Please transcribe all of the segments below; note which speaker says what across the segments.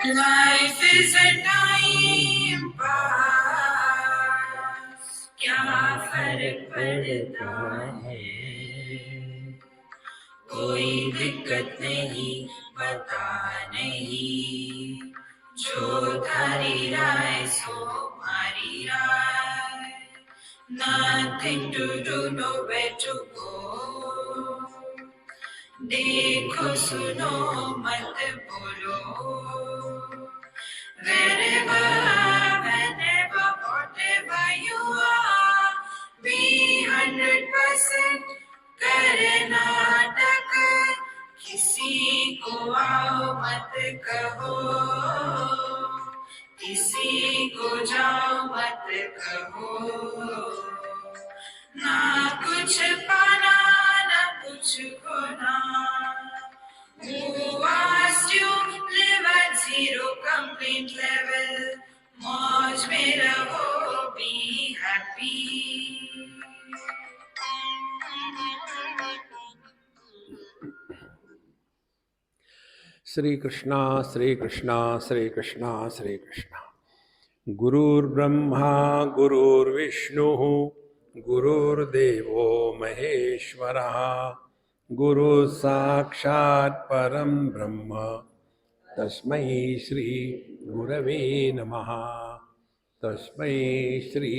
Speaker 1: Life is a time pass, क्या फर्क पड़ता है, कोई दिक्कत नहीं, बता नहीं, जो थारी राय सो मारी राय, nothing to do, nowhere to go, देखो सुनो मत बोलो, wherever, whenever, whatever you are, be 100% Karnataka, किसी को आओ मत कहो, किसी को जाओ मत कहो, ना कुछ पाना ना कुछ खोना, who asked you live at zero complaint level, मौज में रहो, be happy.
Speaker 2: श्री कृष्णा श्री कृष्णा श्री कृष्णा श्री कृष्णा। गुरुर्ब्रह्मा गुरुर्विष्णुः गुरुर्देवो महेश्वरः, गुरु साक्षात् परं ब्रह्म तस्मै श्री गुरवे नमः, तस्मै श्री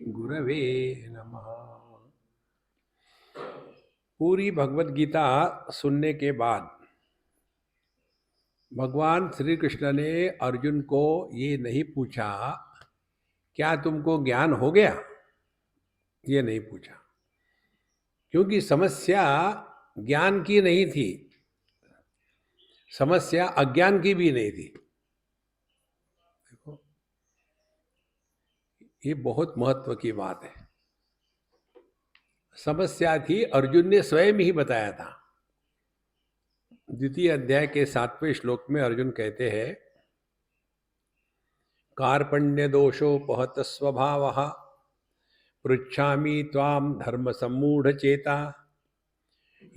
Speaker 2: गुरवे नमः। पूरी भगवत गीता सुनने के बाद भगवान श्री कृष्ण ने अर्जुन को ये नहीं पूछा क्या तुमको ज्ञान हो गया, ये नहीं पूछा, क्योंकि समस्या ज्ञान की नहीं थी, समस्या अज्ञान की भी नहीं थी। देखो ये बहुत महत्व की बात है। समस्या थी, अर्जुन ने स्वयं ही बताया था। द्वितीय अध्याय के 7वें श्लोक में अर्जुन कहते हैं, कार्पण्य दोषोपहत स्वभावः पृच्छामि त्वां धर्म सम्मूढ़ चेता,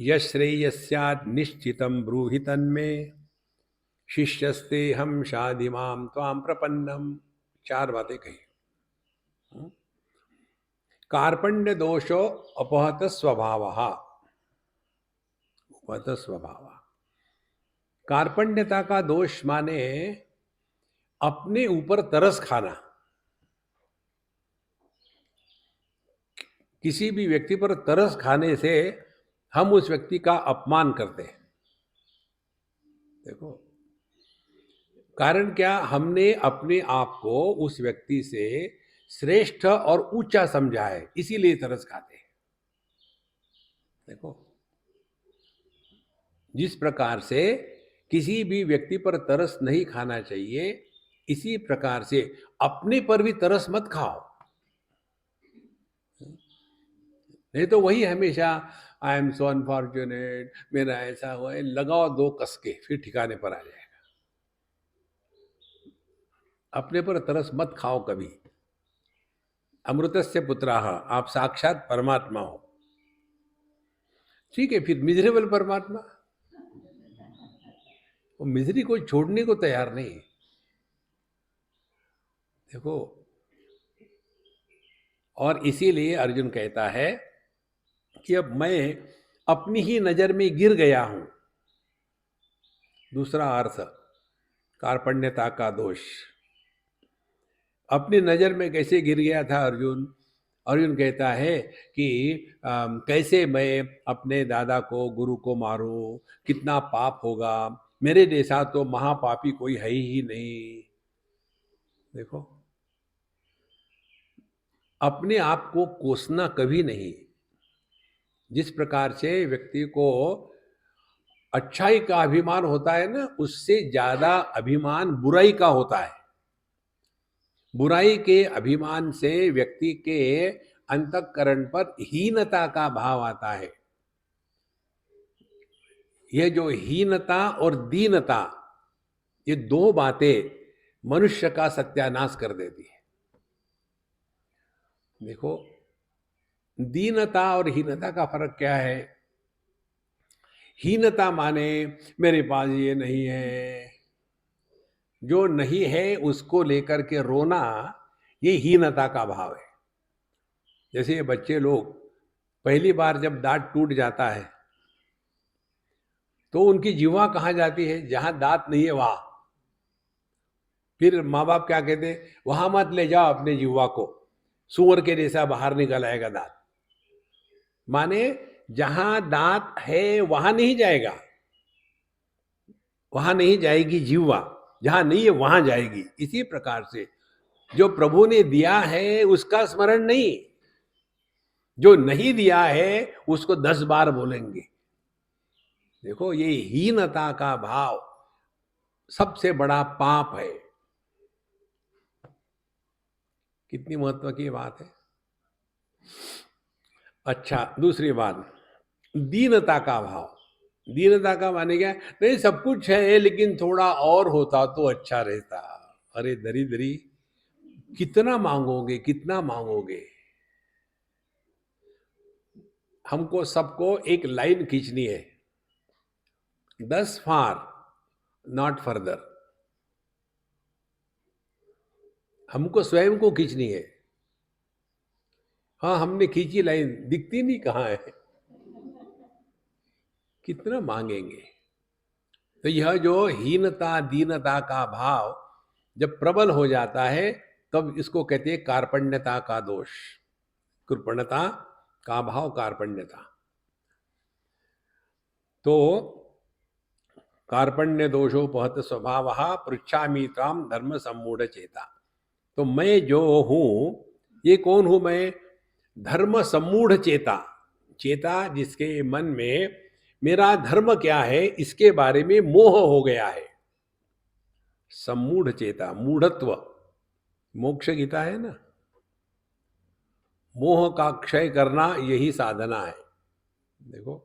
Speaker 2: यश्रेयस्यात् निश्चितं ब्रूहि तन्मे, शिष्यस्ते हम शाधिमां त्वां प्रपन्नम। 4 बातें कही। कार्पण्य दोषो अपहत स्वभावः, उपहत स्वभाव। कार्पण्यता का दोष माने अपने ऊपर तरस खाना। किसी भी व्यक्ति पर तरस खाने से हम उस व्यक्ति का अपमान करते हैं। देखो कारण क्या, हमने अपने आप को उस व्यक्ति से श्रेष्ठ और ऊंचा समझा है, इसीलिए तरस खाते हैं। देखो जिस प्रकार से किसी भी व्यक्ति पर तरस नहीं खाना चाहिए, इसी प्रकार से अपने पर भी तरस मत खाओ, नहीं तो वही हमेशा आई एम सो अनफॉर्चुनेट, मेरा ऐसा हुआ है, लगाओ 2 कस के, फिर ठिकाने पर आ जाएगा। अपने पर तरस मत खाओ कभी। अमृतस्य पुत्राः, आप साक्षात परमात्मा हो। ठीक है, फिर मिजरेबल परमात्मा, वो मिजरी को छोड़ने को तैयार नहीं। देखो और इसीलिए अर्जुन कहता है कि अब मैं अपनी ही नजर में गिर गया हूं। दूसरा अर्थ कार्पण्यता का दोष। अपनी नजर में कैसे गिर गया था अर्जुन? अर्जुन कहता है कि कैसे मैं अपने दादा को, गुरु को मारूं, कितना पाप होगा, मेरे जैसा तो महापापी कोई है ही नहीं। देखो अपने आप को कोसना कभी नहीं। जिस प्रकार से व्यक्ति को अच्छाई का अभिमान होता है ना, उससे ज्यादा अभिमान बुराई का होता है। बुराई के अभिमान से व्यक्ति के अंतःकरण पर हीनता का भाव आता है। यह जो हीनता और दीनता, ये 2 बातें मनुष्य का सत्यानाश कर देती है। देखो दीनता और हीनता का फर्क क्या है? हीनता माने मेरे पास ये नहीं है, जो नहीं है उसको लेकर के रोना, ये हीनता का भाव है। जैसे ये बच्चे लोग पहली बार जब दांत टूट जाता है तो उनकी जीवा कहाँ जाती है? जहां दांत नहीं है वहां। फिर माँ बाप क्या कहते हैं? वहां मत ले जाओ अपने जीवा को, सुअर के जैसा बाहर निकल आएगा दांत। माने जहां दांत है वहां नहीं जाएगा, वहां नहीं जाएगी जीवा, जहां नहीं है वहां जाएगी। इसी प्रकार से जो प्रभु ने दिया है उसका स्मरण नहीं, जो नहीं दिया है उसको 10 बार बोलेंगे। देखो, ये हीनता का भाव सबसे बड़ा पाप है। कितनी महत्व की बात है। अच्छा, दूसरी बात, दीनता का भाव। दीनता का माने क्या? नहीं, सब कुछ है लेकिन थोड़ा और होता तो अच्छा रहता। अरे दरिद्री, कितना मांगोगे, कितना मांगोगे? हमको सबको एक लाइन खींचनी है, 10 फार नॉट फर्दर। हमको स्वयं को खींचनी है। हाँ, हमने खींची लाइन, दिखती नहीं कहाँ है। कितना मांगेंगे? तो यह जो हीनता दीनता का भाव जब प्रबल हो जाता है तब इसको कहते हैं कार्पण्यता का दोष। कृपणता का भाव, कार्पण्यता। तो कार्पण्य दोषोपहत स्वभाव पृच्छामि त्वाम धर्म सम्मूढ़ चेता। तो मैं जो हूं, ये कौन हूं मैं? धर्म सम्मूढ़ चेता। चेता जिसके मन में मेरा धर्म क्या है इसके बारे में मोह हो गया है। सम्मूढ़ चेता, मूढ़त्व। मोक्ष गीता है ना, मोह का क्षय करना यही साधना है। देखो,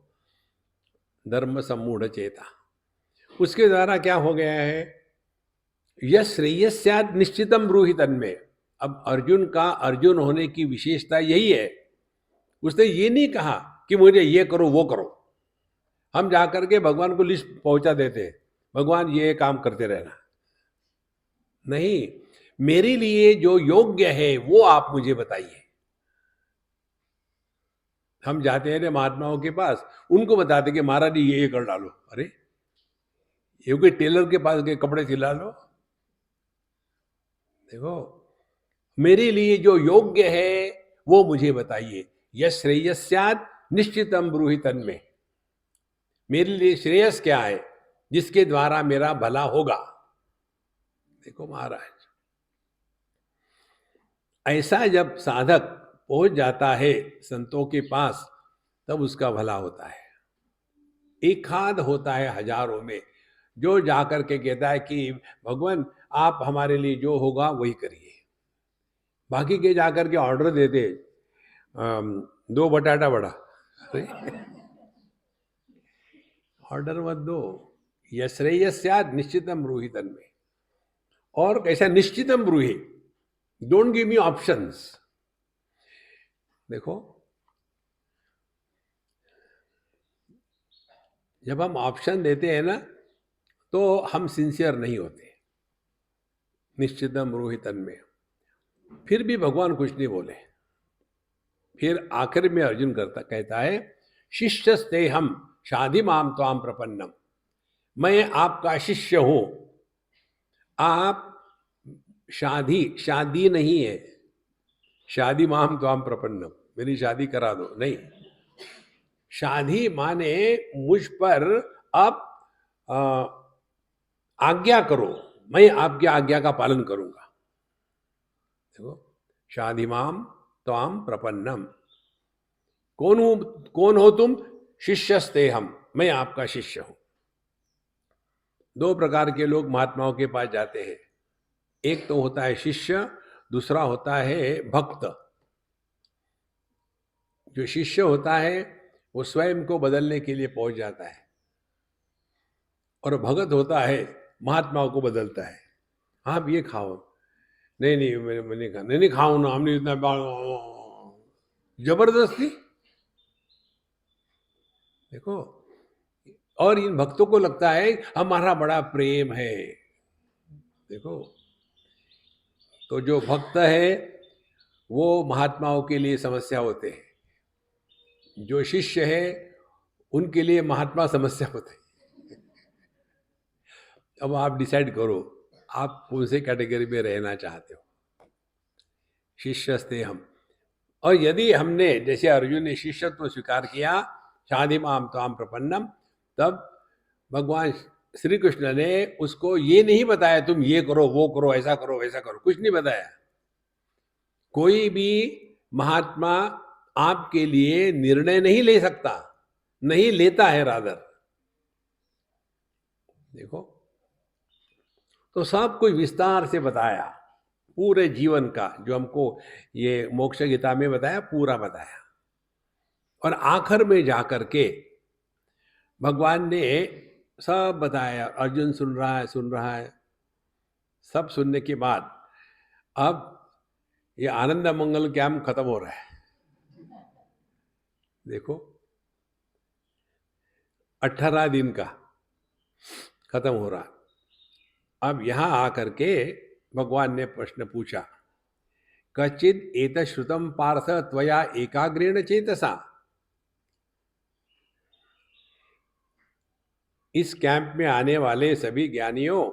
Speaker 2: धर्म सम्मूढ़ चेता, उसके द्वारा क्या हो गया है? यश श्रेयस्याद निश्चितम ब्रूहि तन्मे। अब अर्जुन का अर्जुन होने की विशेषता यही है। उसने ये नहीं कहा कि मुझे ये करो वो करो। हम जाकर के भगवान को लिस्ट पहुंचा देते हैं, भगवान ये काम करते रहना। नहीं, मेरे लिए जो योग्य है वो आप मुझे बताइए। हम जाते हैं महात्माओं के पास, उनको बताते कि महाराज जी ये कर डालो। अरे, ये कोई टेलर के पास के कपड़े सिला लो? देखो, मेरे लिए जो योग्य है वो मुझे बताइए। यश श्रेयस्याद निश्चितम ब्रूहि तन्मे। मेरे लिए श्रेयस क्या है जिसके द्वारा मेरा भला होगा? देखो महाराज, ऐसा जब साधक पहुंच जाता है संतों के पास तब उसका भला होता है। एक खाद होता है हजारों में जो जाकर के कहता है कि भगवान आप हमारे लिए जो होगा वही करिए। बाकी के जाकर के ऑर्डर देते, 2 बटाटा बड़ा। ऑर्डर मत दो। यश्रेयस्याद निश्चितम ब्रूहि तन्मे। और कैसा निश्चितम ब्रूहि? Don't give me options. देखो, जब हम ऑप्शन देते हैं ना तो हम सिंसियर नहीं होते। निश्चितम ब्रूहि तन्मे, फिर भी भगवान कुछ नहीं बोले। फिर आखिर में अर्जुन कहता है, शिष्यस्ते हम शाधि माम त्वाम प्रपन्नम। मैं आपका शिष्य हूं। आप शादी नहीं है, शादी माम त्वाम प्रपन्नम, मेरी शादी करा दो नहीं। शादी माने मुझ पर आप आज्ञा करो, मैं आपकी आज्ञा का पालन करूंगा। देखो, शादी माम त्वाम प्रपन्नम। कौन हो तुम? शिष्यस्ते हम, मैं आपका शिष्य हूं। 2 प्रकार के लोग महात्माओं के पास जाते हैं। एक तो होता है शिष्य, दूसरा होता है भक्त। जो शिष्य होता है वो स्वयं को बदलने के लिए पहुंच जाता है, और भगत होता है महात्माओं को बदलता है। आप ये खाओ, नहीं नहीं मैं नहीं खा, नहीं खाऊं ना, हमने इतना जबरदस्ती। देखो, और इन भक्तों को लगता है हमारा बड़ा प्रेम है। देखो, तो जो भक्त है वो महात्माओं के लिए समस्या होते हैं, जो शिष्य है उनके लिए महात्मा समस्या होते हैं। अब आप डिसाइड करो आप कौन से कैटेगरी में रहना चाहते हो। शिष्यस्ते हम, और यदि हमने जैसे अर्जुन ने शिष्यत्व स्वीकार किया, शादी माम ताम प्रपन्नम, तब भगवान श्री कृष्ण ने उसको ये नहीं बताया तुम ये करो वो करो ऐसा करो वैसा करो, कुछ नहीं बताया। कोई भी महात्मा आपके लिए निर्णय नहीं ले सकता, नहीं लेता है रादर। देखो, तो सब कुछ विस्तार से बताया, पूरे जीवन का जो हमको ये मोक्ष गीता में बताया पूरा बताया। और आखिर में जाकर के भगवान ने सब बताया। अर्जुन सुन रहा है। सब सुनने के बाद अब ये आनंद मंगल कैंप खत्म हो रहा है। देखो, 18 दिन का खत्म हो रहा। अब यहां आकर के भगवान ने प्रश्न पूछा, कचिद एतश्रुतम पार्थ त्वया एकाग्रेण चेतसा। इस कैंप में आने वाले सभी ज्ञानियों,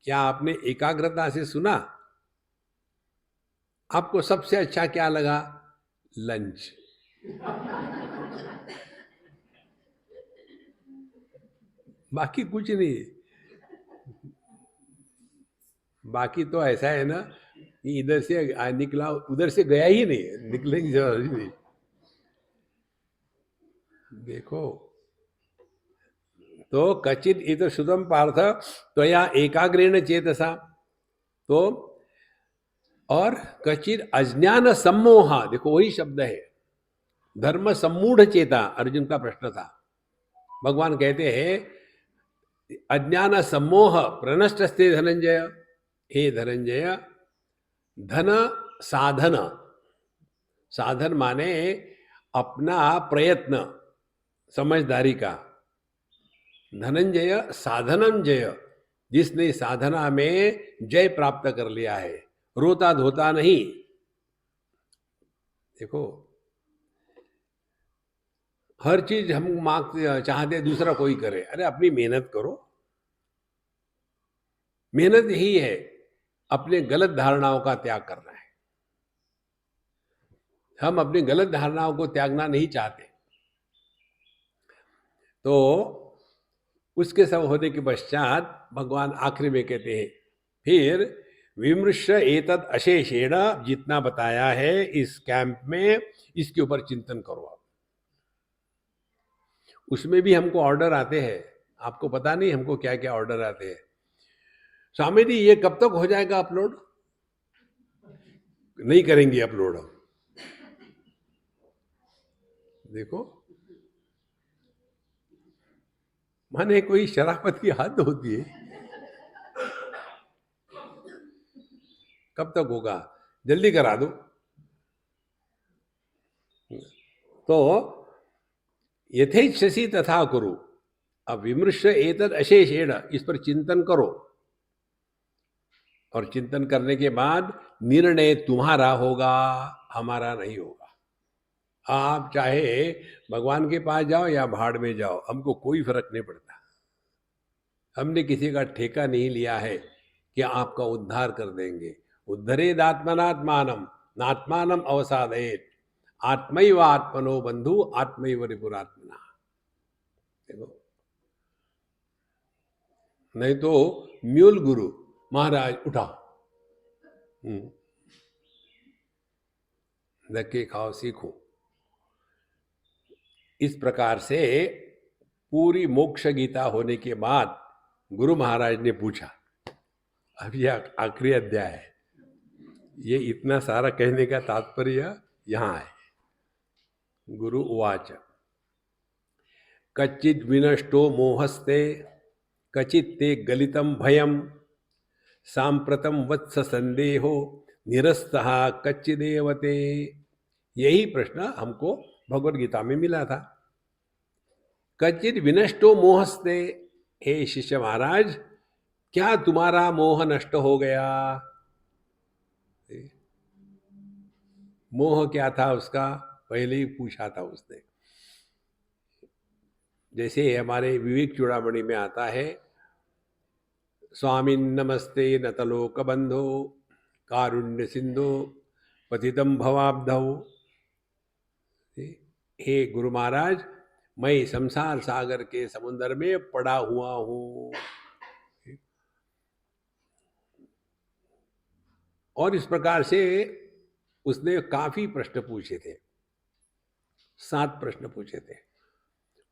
Speaker 2: क्या आपने एकाग्रता से सुना? आपको सबसे अच्छा क्या लगा? लंच। बाकी कुछ नहीं। बाकी तो ऐसा है ना कि इधर से निकला उधर से गया ही नहीं, निकलने की जरूरत ही नहीं। देखो, तो कचित इत सुतम पार्थ त्वया एकाग्रेण चेतसा, तो और कचित अज्ञान सम्मोहा, देखो वही शब्द है, धर्म सम्मूढ़ चेता। अर्जुन का प्रश्न था। भगवान कहते हैं अज्ञान सम्मोह प्रनष्टस्ते धनंजय। हे धनंजय, धन साधन, साधन माने अपना प्रयत्न, समझदारी का। धनंजय साधनम जय, जिसने साधना में जय प्राप्त कर लिया है, रोता धोता नहीं। देखो, हर चीज हम मांगते चाहते दूसरा कोई करे, अरे अपनी मेहनत करो। मेहनत यही है, अपने गलत धारणाओं का त्याग करना है। हम अपनी गलत धारणाओं को त्यागना नहीं चाहते। तो उसके सब होने के पश्चात भगवान आखिरी में कहते हैं, फिर विमृश्य एतद अशेषेण, जितना बताया है इस कैंप में इसके ऊपर चिंतन करो आप। उसमें भी हमको ऑर्डर आते हैं, आपको पता नहीं हमको क्या क्या ऑर्डर आते हैं। स्वामी जी ये कब तक हो जाएगा अपलोड? नहीं करेंगे अपलोड। देखो, माने कोई शराफत की हद होती है। कब तक होगा? जल्दी करा दो। तो यथेच्छसी तथा करो। अब विमृश्य एतद अशेषेण, इस पर चिंतन करो, और चिंतन करने के बाद निर्णय तुम्हारा होगा, हमारा नहीं होगा। आप चाहे भगवान के पास जाओ या भाड़ में जाओ, हमको कोई फर्क नहीं पड़ता। हमने किसी का ठेका नहीं लिया है कि आपका उद्धार कर देंगे। उद्धरेद आत्मनात्मानम नात्मानम अवसादयेत, आत्मैव आत्मनो बंधु आत्मैव रिपुरात्मना। देखो, नहीं तो म्यूल गुरु महाराज उठा, धक्के खाओ सीखो। इस प्रकार से पूरी मोक्ष गीता होने के बाद गुरु महाराज ने पूछा, अब यह आखिरी अध्याय है, ये इतना सारा कहने का तात्पर्य यहां है। गुरु उवाच, कच्चिद विनष्टो मोहस्ते कचित ते गलितम भयम सांप्रतम वत्स संदेहो निरस्तः कच्चिदेवते। यही प्रश्न हमको भगवद गीता में मिला था। कच्चित विनष्टो मोहस्ते, हे शिष्य महाराज, क्या तुम्हारा मोह नष्ट हो गया? मोह क्या था उसका, पहले ही पूछा था उसने। जैसे हमारे विवेक चूड़ामणि में आता है, स्वामी नमस्ते नतलोक बंधो कारुण्य सिंधु पतितम भवाब्धौ। हे गुरु महाराज, मैं संसार सागर के समुद्र में पड़ा हुआ हूं। और इस प्रकार से उसने काफी प्रश्न पूछे थे, 7 प्रश्न पूछे थे।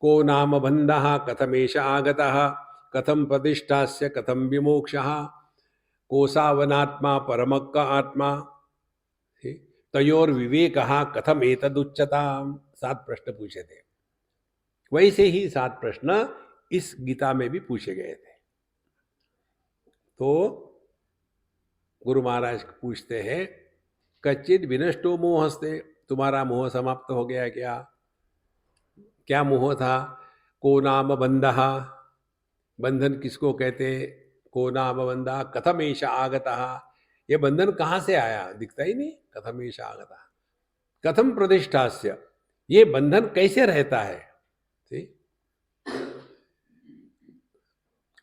Speaker 2: को नाम बंधः कथमेष आगतः कथम प्रतिष्ठास्य कथम विमोक्षः कोसावनात्मा परमक्क आत्मा तयोर विवेकः कथम एतदुच्यताम्। 7 प्रश्न पूछे थे। वैसे ही 7 प्रश्न इस गीता में भी पूछे गए थे। तो गुरु महाराज पूछते हैं, कच्चित विनष्टो मोहस्ते, तुम्हारा मोह समाप्त हो गया क्या? क्या मोह था? को नाम बंधः, बंधन किसको कहते? को नाम बंधा कथम ऐसा आगतः, ये बंधन कहाँ से आया? दिखता ही नहीं। कथम ऐसा आगतः, कथम प्रतिष्ठास्य, ये बंधन कैसे रहता है?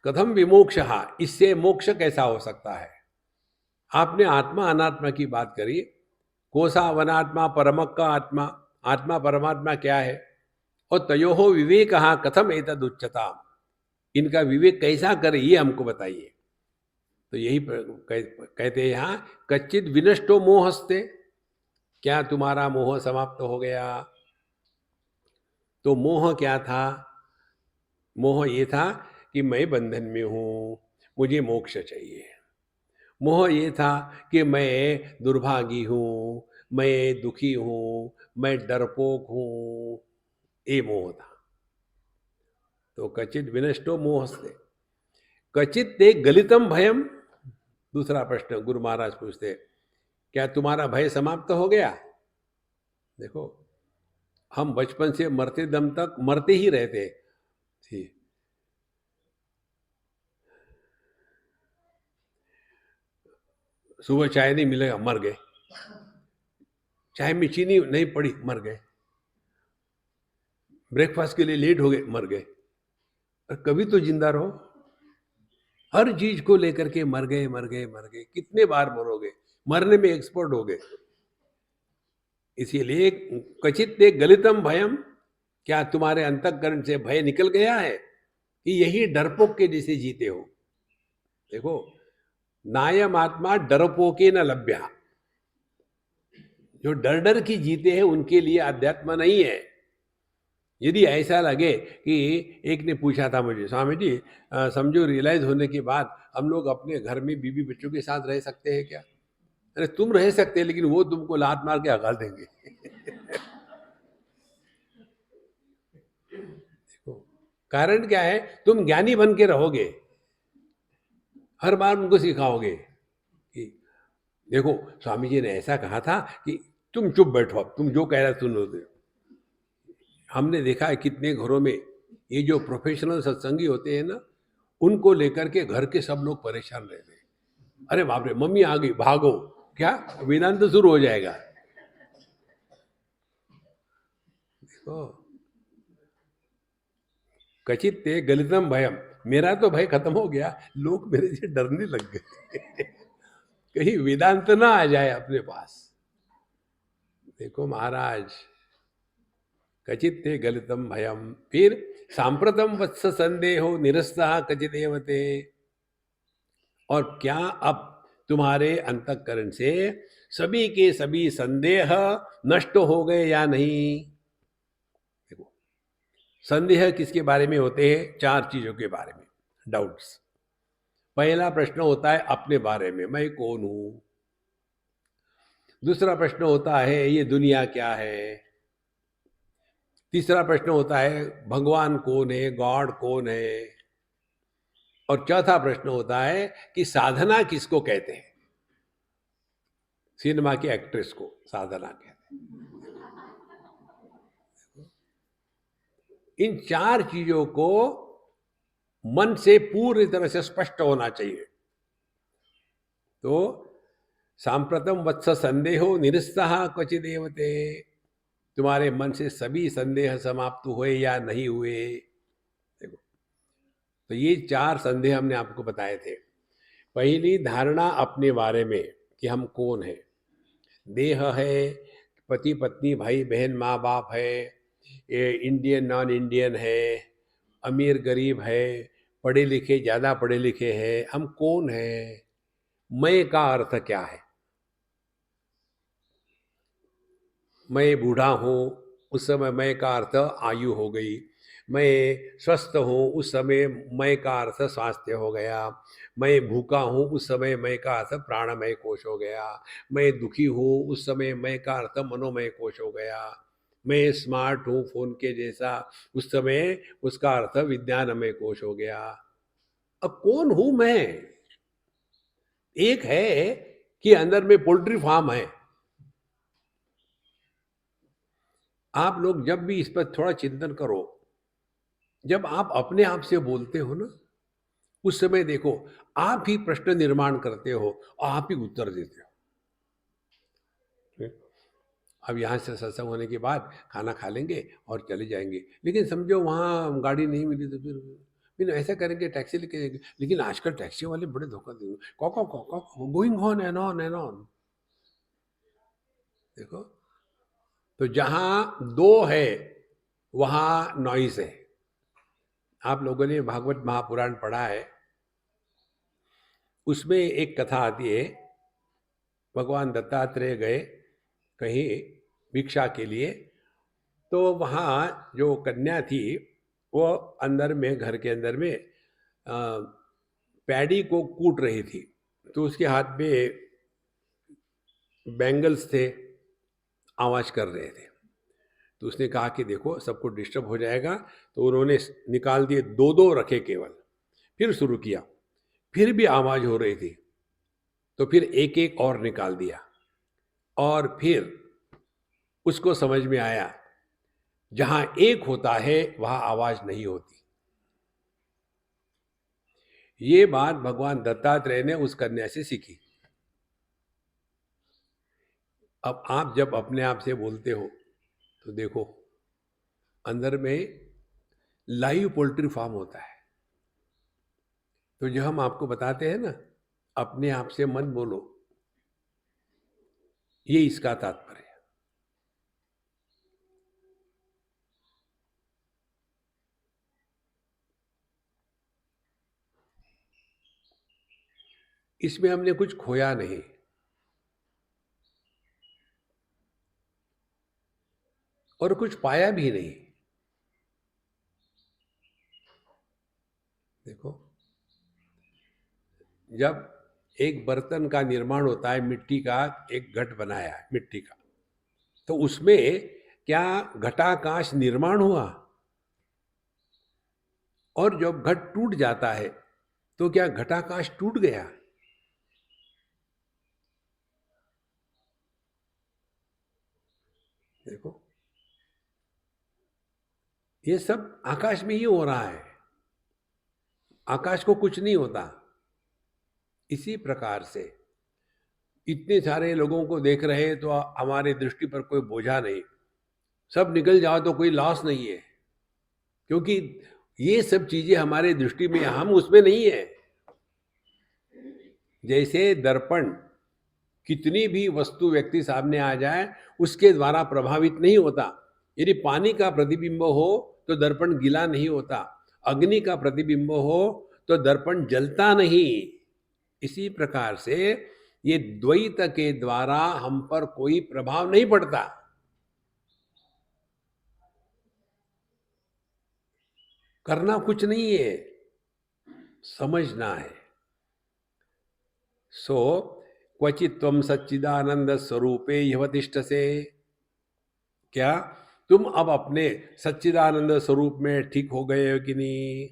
Speaker 2: कथम विमोक्षः, इससे मोक्ष कैसा हो सकता है? आपने आत्मा अनात्मा की बात करी। कोसा वनात्मा परमक्का आत्मा, आत्मा परमात्मा क्या है? और तयोहो विवेक कथम एतद उच्चता, इनका विवेक कैसा करे ये हमको बताइए। तो यही कहते हैं यहाँ, कच्चित विनष्टो मोहस्ते, क्या तुम्हारा मोह समाप्त हो गया? तो मोह क्या था? मोह ये था कि मैं बंधन में हूं, मुझे मोक्ष चाहिए। मोह ये था कि मैं दुर्भागी हूं, मैं दुखी हूं, मैं डरपोक हूं, ये मोह था। तो कचित विनष्टो मोहस्ते कचित ते गलितम भयम। दूसरा प्रश्न गुरु महाराज पूछते, क्या तुम्हारा भय समाप्त हो गया? देखो, हम बचपन से मरते दम तक मरते ही रहते थी। सुबह चाय नहीं मिलेगा, मर गए। चाय में चीनी नहीं पड़ी, मर गए। ब्रेकफास्ट के लिए लेट हो गए, मर गए। और कभी तो जिंदा रहो। हर चीज को लेकर के मर गए मर गए मर गए, कितने बार मरोगे? मरने में एक्सपर्ट हो गए। इसीलिए कचित ते गलितम भयम, क्या तुम्हारे अंतःकरण से भय निकल गया है कि यही डरपोक के जैसे जीते हो? देखो, नायम आत्मा डरपोके न लभ्या, जो डर डर की जीते हैं उनके लिए अध्यात्म नहीं है। यदि ऐसा लगे कि एक ने पूछा था मुझे, स्वामी जी समझो रियलाइज होने के बाद हम लोग अपने घर में बीवी बच्चों के साथ रह सकते हैं क्या? अरे तुम रह सकते हैं, लेकिन वो तुमको लात मार के हकाल देंगे। देखो, कारण क्या है? तुम ज्ञानी बन के रहोगे, हर बार उनको सिखाओगे कि देखो स्वामी जी ने ऐसा कहा था कि तुम चुप बैठो, अब तुम जो कह रहे सुनो। हमने देखा है कितने घरों में ये जो प्रोफेशनल सत्संगी होते हैं ना, उनको लेकर के घर के सब लोग परेशान रहते हैं। अरे बाप रे, मम्मी आ गई, भागो, क्या वेदांत शुरू हो जाएगा। देखो, कचित ते गलितम भयम, मेरा तो भय खत्म हो गया, लोग मेरे से डरने लग गए। कहीं वेदांत ना आ जाए अपने पास। देखो महाराज, कचित ते गलितम भयम, फिर सांप्रतम वत्स संदेहो निरस्ता कचिदेवते, और क्या अब तुम्हारे अंतःकरण से सभी के सभी संदेह नष्ट हो गए या नहीं? देखो, संदेह किसके बारे में होते हैं? 4 चीजों के बारे में डाउट्स। पहला प्रश्न होता है अपने बारे में, मैं कौन हूं। दूसरा प्रश्न होता है ये दुनिया क्या है। तीसरा प्रश्न होता है भगवान कौन है, गॉड कौन है। और चौथा प्रश्न होता है कि साधना किसको कहते हैं। सिनेमा के एक्ट्रेस को साधना कहते हैं। इन 4 चीजों को मन से पूरी तरह से स्पष्ट होना चाहिए। तो सांप्रतम वत्स संदेहो निरस्तः क्वचिदेव देवते, तुम्हारे मन से सभी संदेह समाप्त हुए या नहीं हुए। देखो, तो ये 4 संदेह हमने आपको बताए थे। पहली धारणा अपने बारे में कि हम कौन है। देह है, पति पत्नी भाई बहन माँ बाप है, ये इंडियन नॉन इंडियन है, अमीर गरीब है, पढ़े लिखे ज़्यादा पढ़े लिखे हैं, हम कौन हैं। मैं का अर्थ क्या है। मैं बूढ़ा हूँ, उस समय मैं का अर्थ आयु हो गई। मैं स्वस्थ हूँ, उस समय मैं का अर्थ स्वास्थ्य हो गया। मैं भूखा हूँ, उस समय मैं का अर्थ प्राणमय कोश हो गया। मैं दुखी हूँ, उस समय मैं का अर्थ मनोमय कोश हो गया। मैं स्मार्ट हूँ फोन के जैसा, उस समय उसका अर्थ विज्ञानमय कोश हो गया। अब कौन हूं मैं। एक है कि अंदर में पोल्ट्री फार्म है। आप लोग जब भी इस पर थोड़ा चिंतन करो, जब आप अपने आप से बोलते हो ना, उस समय देखो आप ही प्रश्न निर्माण करते हो और आप ही उत्तर देते हो। अब यहाँ से सत्संग होने के बाद खाना खा लेंगे और चले जाएंगे, लेकिन समझो वहाँ गाड़ी नहीं मिली तो फिर ऐसा करेंगे, टैक्सी लेके जाएंगे। लेकिन आजकल टैक्सी वाले बड़े धोखा देंगे, going on and on and on. देखो, तो जहाँ दो है वहाँ नॉइस है। आप लोगों ने भागवत महापुराण पढ़ा है, उसमें एक कथा आती है। भगवान दत्तात्रेय गए कहीं भिक्षा के लिए, तो वहाँ जो कन्या थी वो अंदर में, घर के अंदर में पैडी को कूट रही थी। तो उसके हाथ में बैंगल्स थे, आवाज कर रहे थे। तो उसने कहा कि देखो सबको डिस्टर्ब हो जाएगा, तो उन्होंने निकाल दिए, 2-2 रखे केवल। फिर शुरू किया, फिर भी आवाज हो रही थी, तो फिर एक एक और निकाल दिया। और फिर उसको समझ में आया जहां एक होता है वहां आवाज नहीं होती। ये बात भगवान दत्तात्रेय ने उस कन्या से सीखी। अब आप जब अपने आप से बोलते हो तो देखो अंदर में लाइव पोल्ट्री फार्म होता है। तो जो हम आपको बताते हैं ना, अपने आप से मत बोलो, ये इसका तात्पर्य है। इसमें हमने कुछ खोया नहीं और कुछ पाया भी नहीं। देखो, जब एक बर्तन का निर्माण होता है, मिट्टी का एक घट बनाया है मिट्टी का, तो उसमें क्या घटाकाश निर्माण हुआ। और जब घट टूट जाता है तो क्या घटाकाश टूट गया। देखो, ये सब आकाश में ही हो रहा है, आकाश को कुछ नहीं होता। इसी प्रकार से इतने सारे लोगों को देख रहे हैं तो हमारे दृष्टि पर कोई बोझा नहीं। सब निकल जाओ तो कोई लॉस नहीं है, क्योंकि ये सब चीजें हमारे दृष्टि में, हम उसमें नहीं है। जैसे दर्पण, कितनी भी वस्तु व्यक्ति सामने आ जाए उसके द्वारा प्रभावित नहीं होता। यदि पानी का प्रतिबिंब हो तो दर्पण गीला नहीं होता, अग्नि का प्रतिबिंब हो तो दर्पण जलता नहीं। इसी प्रकार से ये द्वैत के द्वारा हम पर कोई प्रभाव नहीं पड़ता। करना कुछ नहीं है, समझना है। सो क्वचित त्वम सच्चिदानंद स्वरूपे ह्यवतिष्ठसे, क्या तुम अब अपने सच्चिदानंद स्वरूप में ठीक हो गए हो कि नहीं।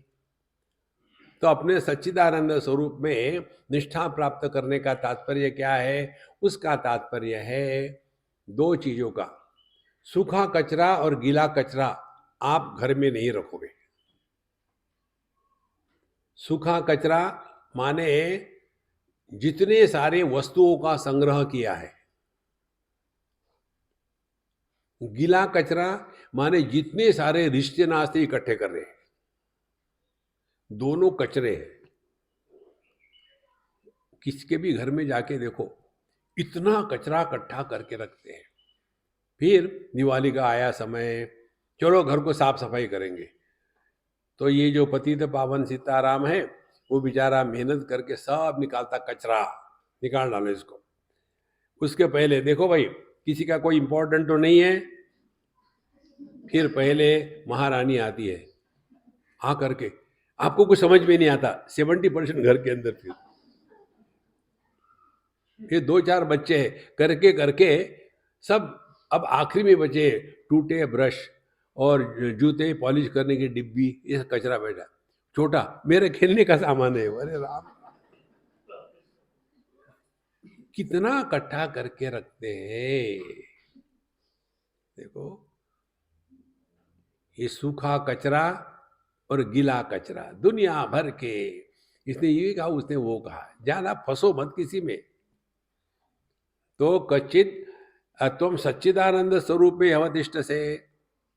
Speaker 2: तो अपने सच्चिदानंद स्वरूप में निष्ठा प्राप्त करने का तात्पर्य क्या है। उसका तात्पर्य है 2 चीजों का। सूखा कचरा और गीला कचरा आप घर में नहीं रखोगे। सूखा कचरा माने जितने सारे वस्तुओं का संग्रह किया है। गीला कचरा माने जितने सारे रिश्ते नाते इकट्ठे कर रहे हैं। दोनों कचरे हैं। किसके भी घर में जाके देखो, इतना कचरा इकट्ठा करके रखते हैं। फिर दिवाली का आया समय, चलो घर को साफ सफाई करेंगे, तो ये जो पतित पावन सीताराम है वो बेचारा मेहनत करके सब निकालता, कचरा निकाल डालो इसको। उसके पहले देखो भाई, किसी का कोई इंपॉर्टेंट तो नहीं है। फिर पहले महारानी आती है, आ करके आपको कुछ समझ में नहीं आता, 70% घर के अंदर। फिर 2-4 बच्चे हैं, करके करके सब, अब आखिरी में बचे टूटे ब्रश और जूते पॉलिश करने की डिब्बी, ये कचरा बैठा छोटा, मेरे खेलने का सामान है। अरे राम, कितना इकट्ठा करके रखते हैं। देखो, ये सूखा कचरा और गीला कचरा दुनिया भर के, इसने ये कहा उसने वो कहा, ज्यादा फंसो मत किसी में। तो कच्चित तुम सच्चिदानंद स्वरूप में अवतिष्ठ से,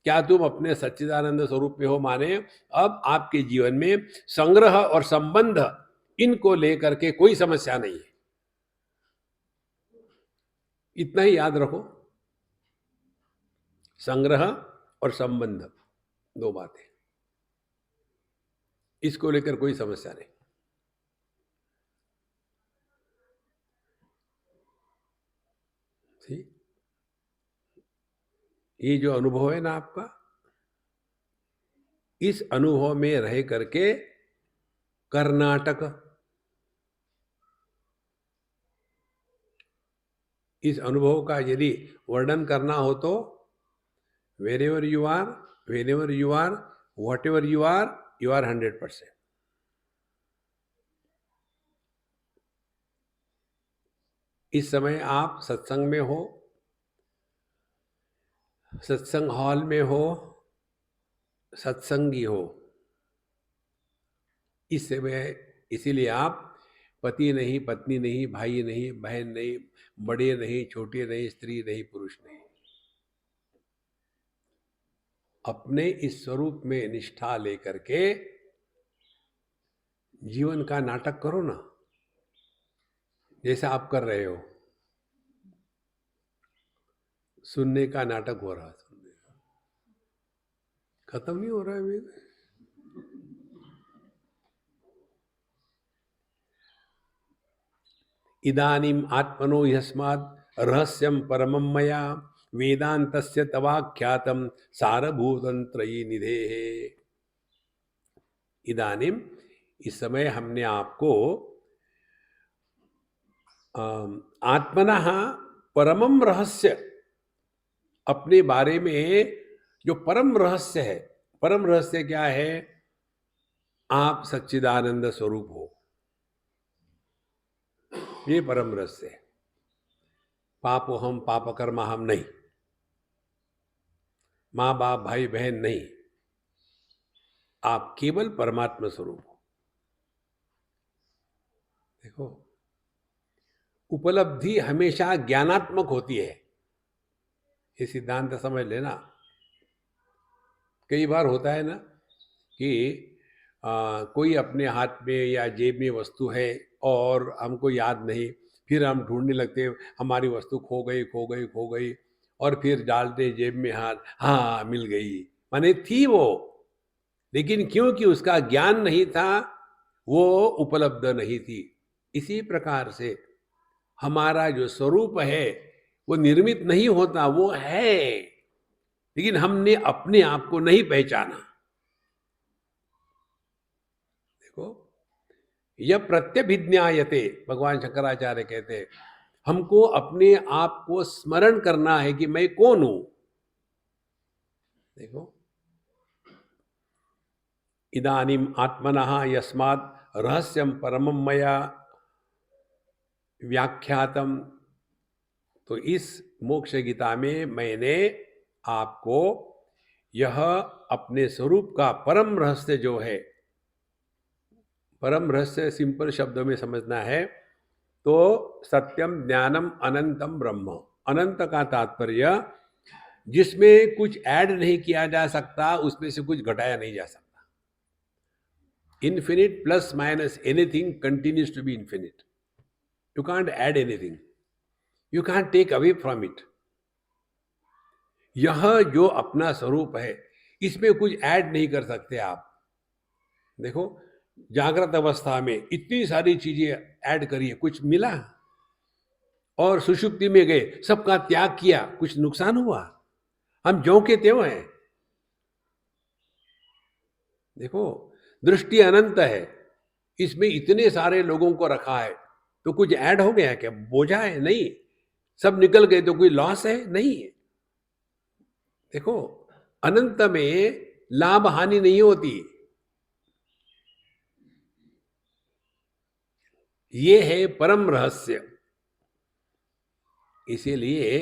Speaker 2: क्या तुम अपने सच्चिदानंद स्वरूप में हो, माने अब आपके जीवन में संग्रह और संबंध, इनको लेकर के कोई समस्या नहीं है। इतना ही याद रखो, संग्रह और संबंध, दो बातें, इसको लेकर कोई समस्या नहीं। ठीक, ये जो अनुभव है ना आपका, इस अनुभव में रह करके कर्नाटक, इस अनुभव का यदि वर्णन करना हो तो wherever you are, whenever you are, whatever you are 100%। इस समय आप सत्संग में हो, सत्संग हॉल में हो, सत्संगी हो, इस समय, इसीलिए आप पति नहीं, पत्नी नहीं, भाई नहीं, बहन नहीं, बड़े नहीं, छोटे नहीं, स्त्री नहीं, पुरुष नहीं, अपने इस स्वरूप में निष्ठा लेकर के जीवन का नाटक करो ना, जैसा आप कर रहे हो। सुनने का नाटक हो रहा, सुनने का खत्म नहीं हो रहा है मेरे। इदानीम आत्मनो यस्मात् रहस्यम परमं मया वेदांतस्य तवाख्यातम सारभूतं त्रयी निधेः। इदानीम, इस समय हमने आपको आत्मनः परमं रहस्य, अपने बारे में जो परम रहस्य है, परम रहस्य क्या है? आप सच्चिदानंद स्वरूप हो, ये परम रहस्य है। पापो हम, पाप कर्मा हम नहीं, माँ बाप भाई बहन नहीं, आप केवल परमात्मा स्वरूप हो। देखो, उपलब्धि हमेशा ज्ञानात्मक होती है, ये सिद्धांत समझ लेना। कई बार होता है ना कि कोई अपने हाथ में या जेब में वस्तु है और हमको याद नहीं, फिर हम ढूंढने लगते, हमारी वस्तु खो गई, खो गई, खो गई, और फिर डालते जेब में हाथ, हाँ मिल गई, माने थी वो, लेकिन क्योंकि उसका ज्ञान नहीं था, वो उपलब्ध नहीं थी। इसी प्रकार से हमारा जो स्वरूप है वो निर्मित नहीं होता, वो है, लेकिन हमने अपने आप को नहीं पहचाना। देखो, यह प्रत्यभिज्ञायते, भगवान शंकराचार्य कहते हैं, हमको अपने आप को स्मरण करना है कि मैं कौन हूं। देखो, इदानीम आत्मनः यस्मात् रहस्यम परमं मया व्याख्यातम, तो इस मोक्ष गीता में मैंने आपको यह अपने स्वरूप का परम रहस्य जो है परम रहस्य सिंपल शब्दों में समझना है तो सत्यम ज्ञानम अनंतम ब्रह्म। अनंत का तात्पर्य जिसमें कुछ ऐड नहीं किया जा सकता, उसमें से कुछ घटाया नहीं जा सकता। Infinite plus minus anything continues to be infinite. You can't add anything, you can't take away from it. यह जो अपना स्वरूप है, इसमें कुछ ऐड नहीं कर सकते आप। देखो, जागृत अवस्था में इतनी सारी चीजें ऐड करिए, कुछ मिला? और सुषुप्ति में गए, सबका त्याग किया, कुछ नुकसान हुआ? हम ज्यों के त्यों हैं। देखो, दृष्टि अनंत है, इसमें इतने सारे लोगों को रखा है, तो कुछ ऐड हो गया क्या? बोझा है? नहीं। सब निकल गए तो कोई लॉस है? नहीं। देखो, अनंत में लाभ हानि नहीं होती। ये है परम रहस्य। इसीलिए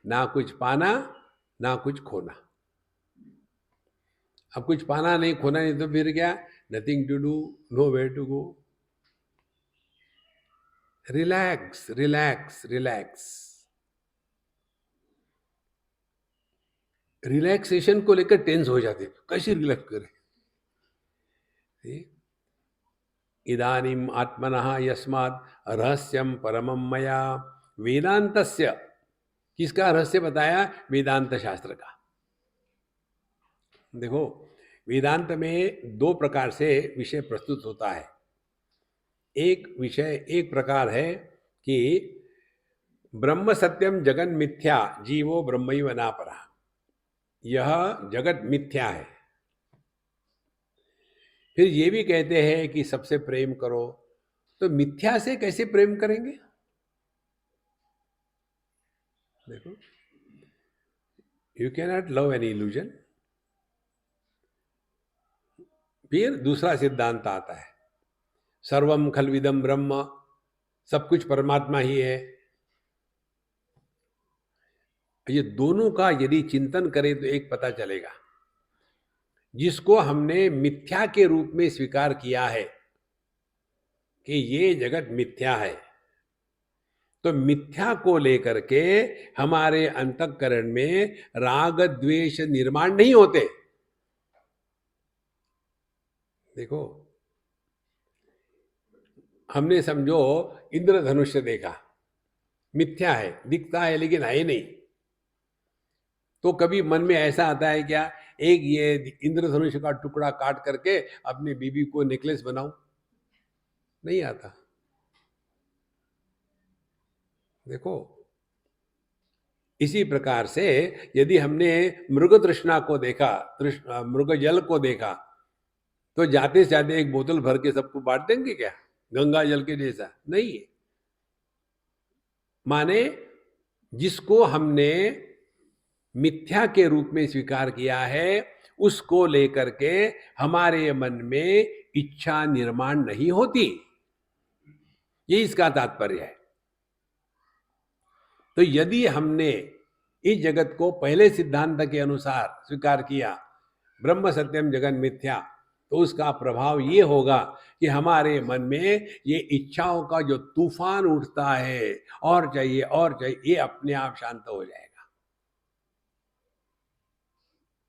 Speaker 2: ना कुछ पाना ना कुछ खोना। अब कुछ पाना नहीं, खोना नहीं, तो फिर क्या? Nothing to do, nowhere to go. Relax relax relax. Relaxation को लेकर टेंस हो जाते, कैसे रिलैक्स करें? इदानीम आत्मनः यस्मात् रहस्यम परमं मया वेदांतस्य। किसका रहस्य बताया? वेदांत शास्त्र का। देखो, वेदांत में दो प्रकार से विषय प्रस्तुत होता है। एक विषय एक प्रकार है कि ब्रह्म सत्यम जगन मिथ्या जीवो ब्रह्मैव नापरा। यह जगत मिथ्या है। फिर ये भी कहते हैं कि सबसे प्रेम करो। तो मिथ्या से कैसे प्रेम करेंगे? देखो, you can not love an illusion. फिर दूसरा सिद्धांत आता है, सर्वम खलविदम ब्रह्म, सब कुछ परमात्मा ही है। ये दोनों का यदि चिंतन करें तो एक पता चलेगा, जिसको हमने मिथ्या के रूप में स्वीकार किया है कि ये जगत मिथ्या है, तो मिथ्या को लेकर के हमारे अंतःकरण में राग द्वेष निर्माण नहीं होते। देखो, हमने समझो इंद्रधनुष देखा, मिथ्या है, दिखता है लेकिन है नहीं, तो कभी मन में ऐसा आता है क्या, एक ये इंद्रधनुष का टुकड़ा काट करके अपनी बीबी को नेकलेस बनाऊं? नहीं आता। देखो, इसी प्रकार से यदि हमने मृग तृष्णा को देखा, मृग जल को देखा, तो जाते से जाते एक बोतल भर के सबको बांट देंगे क्या? गंगा जल के जैसा नहीं। माने जिसको हमने मिथ्या के रूप में स्वीकार किया है, उसको लेकर के हमारे मन में इच्छा निर्माण नहीं होती। ये इसका तात्पर्य है। तो यदि हमने इस जगत को पहले सिद्धांत के अनुसार स्वीकार किया, ब्रह्म सत्यम जगन मिथ्या, तो उसका प्रभाव ये होगा कि हमारे मन में ये इच्छाओं का जो तूफान उठता है, और चाहिए, ये अपने आप शांत हो जाएगा।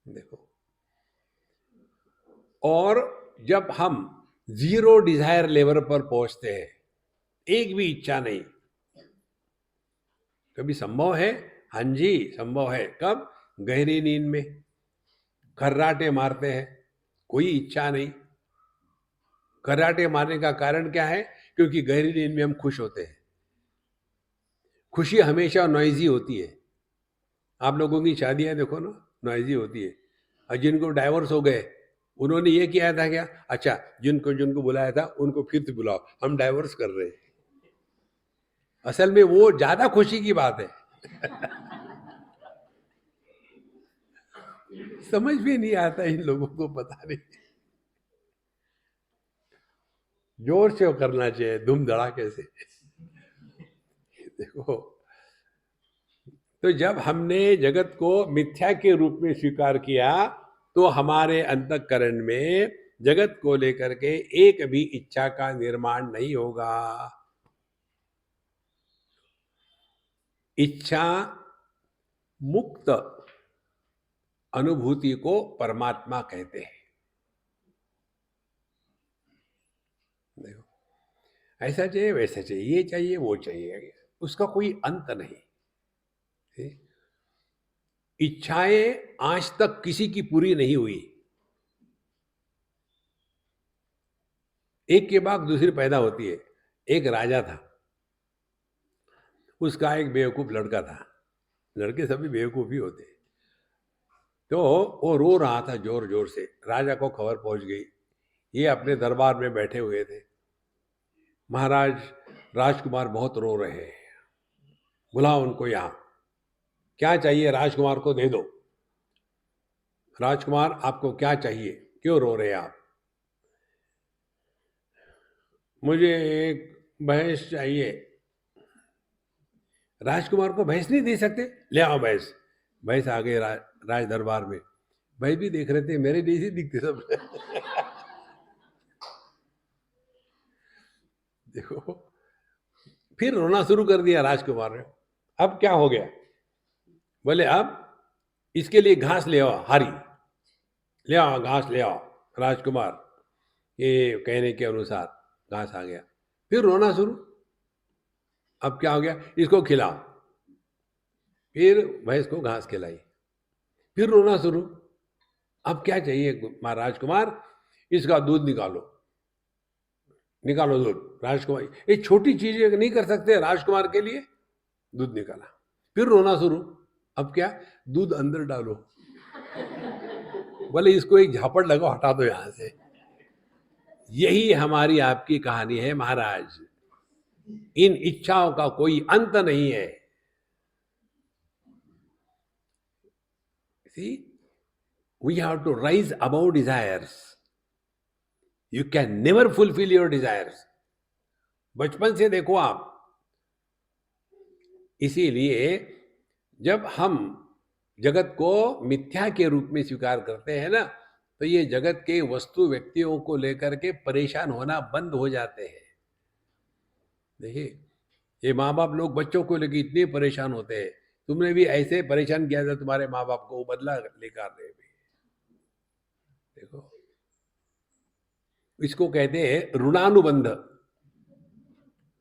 Speaker 2: देखो, और जब हम जीरो डिजायर लेवल पर पहुंचते हैं, एक भी इच्छा नहीं, कभी संभव है? हाँ जी, संभव है। कब? गहरी नींद में खर्राटे मारते हैं, कोई इच्छा नहीं। खर्राटे मारने का कारण क्या है? क्योंकि गहरी नींद में हम खुश होते हैं। खुशी हमेशा नॉइजी होती है। आप लोगों की शादियां देखो ना, नॉइजी होती है। और जिनको डाइवोर्स हो गए, उन्होंने ये किया था क्या, अच्छा जिनको बुलाया था उनको फिर से बुलाओ, हम डाइवोर्स कर रहे हैं। असल में वो ज्यादा खुशी की बात है। समझ भी नहीं आता इन लोगों को, पता नहीं। जोर से करना चाहिए, धूम धड़ाके से। देखो, तो जब हमने जगत को मिथ्या के रूप में स्वीकार किया, तो हमारे अंतःकरण में जगत को लेकर के एक भी इच्छा का निर्माण नहीं होगा। इच्छा मुक्त अनुभूति को परमात्मा कहते हैं। देखो, ऐसा चाहिए, वैसा चाहिए, ये चाहिए, वो चाहिए, उसका कोई अंत नहीं। इच्छाएं आज तक किसी की पूरी नहीं हुई, एक के बाद दूसरी पैदा होती है। एक राजा था, उसका एक बेवकूफ लड़का था। लड़के सभी बेवकूफ ही होते। तो वो रो रहा था जोर जोर से। राजा को खबर पहुंच गई, ये अपने दरबार में बैठे हुए थे। महाराज, राजकुमार बहुत रो रहे हैं, बुलाओ उनको यहाँ। क्या चाहिए राजकुमार को दे दो। राजकुमार, आपको क्या चाहिए, क्यों रो रहे हैं आप? मुझे एक भैंस चाहिए। राजकुमार को भैंस नहीं दे सकते? ले आओ भैंस। भैंस आ गए राज दरबार में। भाई भी देख रहे थे, मेरे जैसे दिखते सब। देखो, फिर रोना शुरू कर दिया राजकुमार ने। अब क्या हो गया? बोले अब इसके लिए घास ले आओ, हारी ले आओ, घास ले आओ। राजकुमार ये कहने के अनुसार घास आ गया। फिर रोना शुरू। अब क्या हो गया? इसको खिलाओ। फिर भैंस को घास खिलाई। फिर रोना शुरू। अब क्या चाहिए राजकुमार? इसका दूध निकालो। निकालो दूध। राजकुमार, ये छोटी चीजें नहीं कर सकते राजकुमार के लिए? दूध निकाला। फिर रोना शुरू। अब क्या? दूध अंदर डालो। बोले इसको एक झापड़ लगाओ, हटा दो यहां से। यही हमारी आपकी कहानी है महाराज। इन इच्छाओं का कोई अंत नहीं है। See, we have to rise above desires. You can never fulfill your desires. बचपन से देखो आप। इसीलिए जब हम जगत को मिथ्या के रूप में स्वीकार करते हैं ना, तो ये जगत के वस्तु व्यक्तियों को लेकर के परेशान होना बंद हो जाते हैं। देखिए, ये माँ बाप लोग बच्चों को लेकर इतने परेशान होते हैं। तुमने भी ऐसे परेशान किया था तुम्हारे माँ बाप को, वो बदला लेकर रहे भी। देखो, इसको कहते हैं ऋणानुबंध।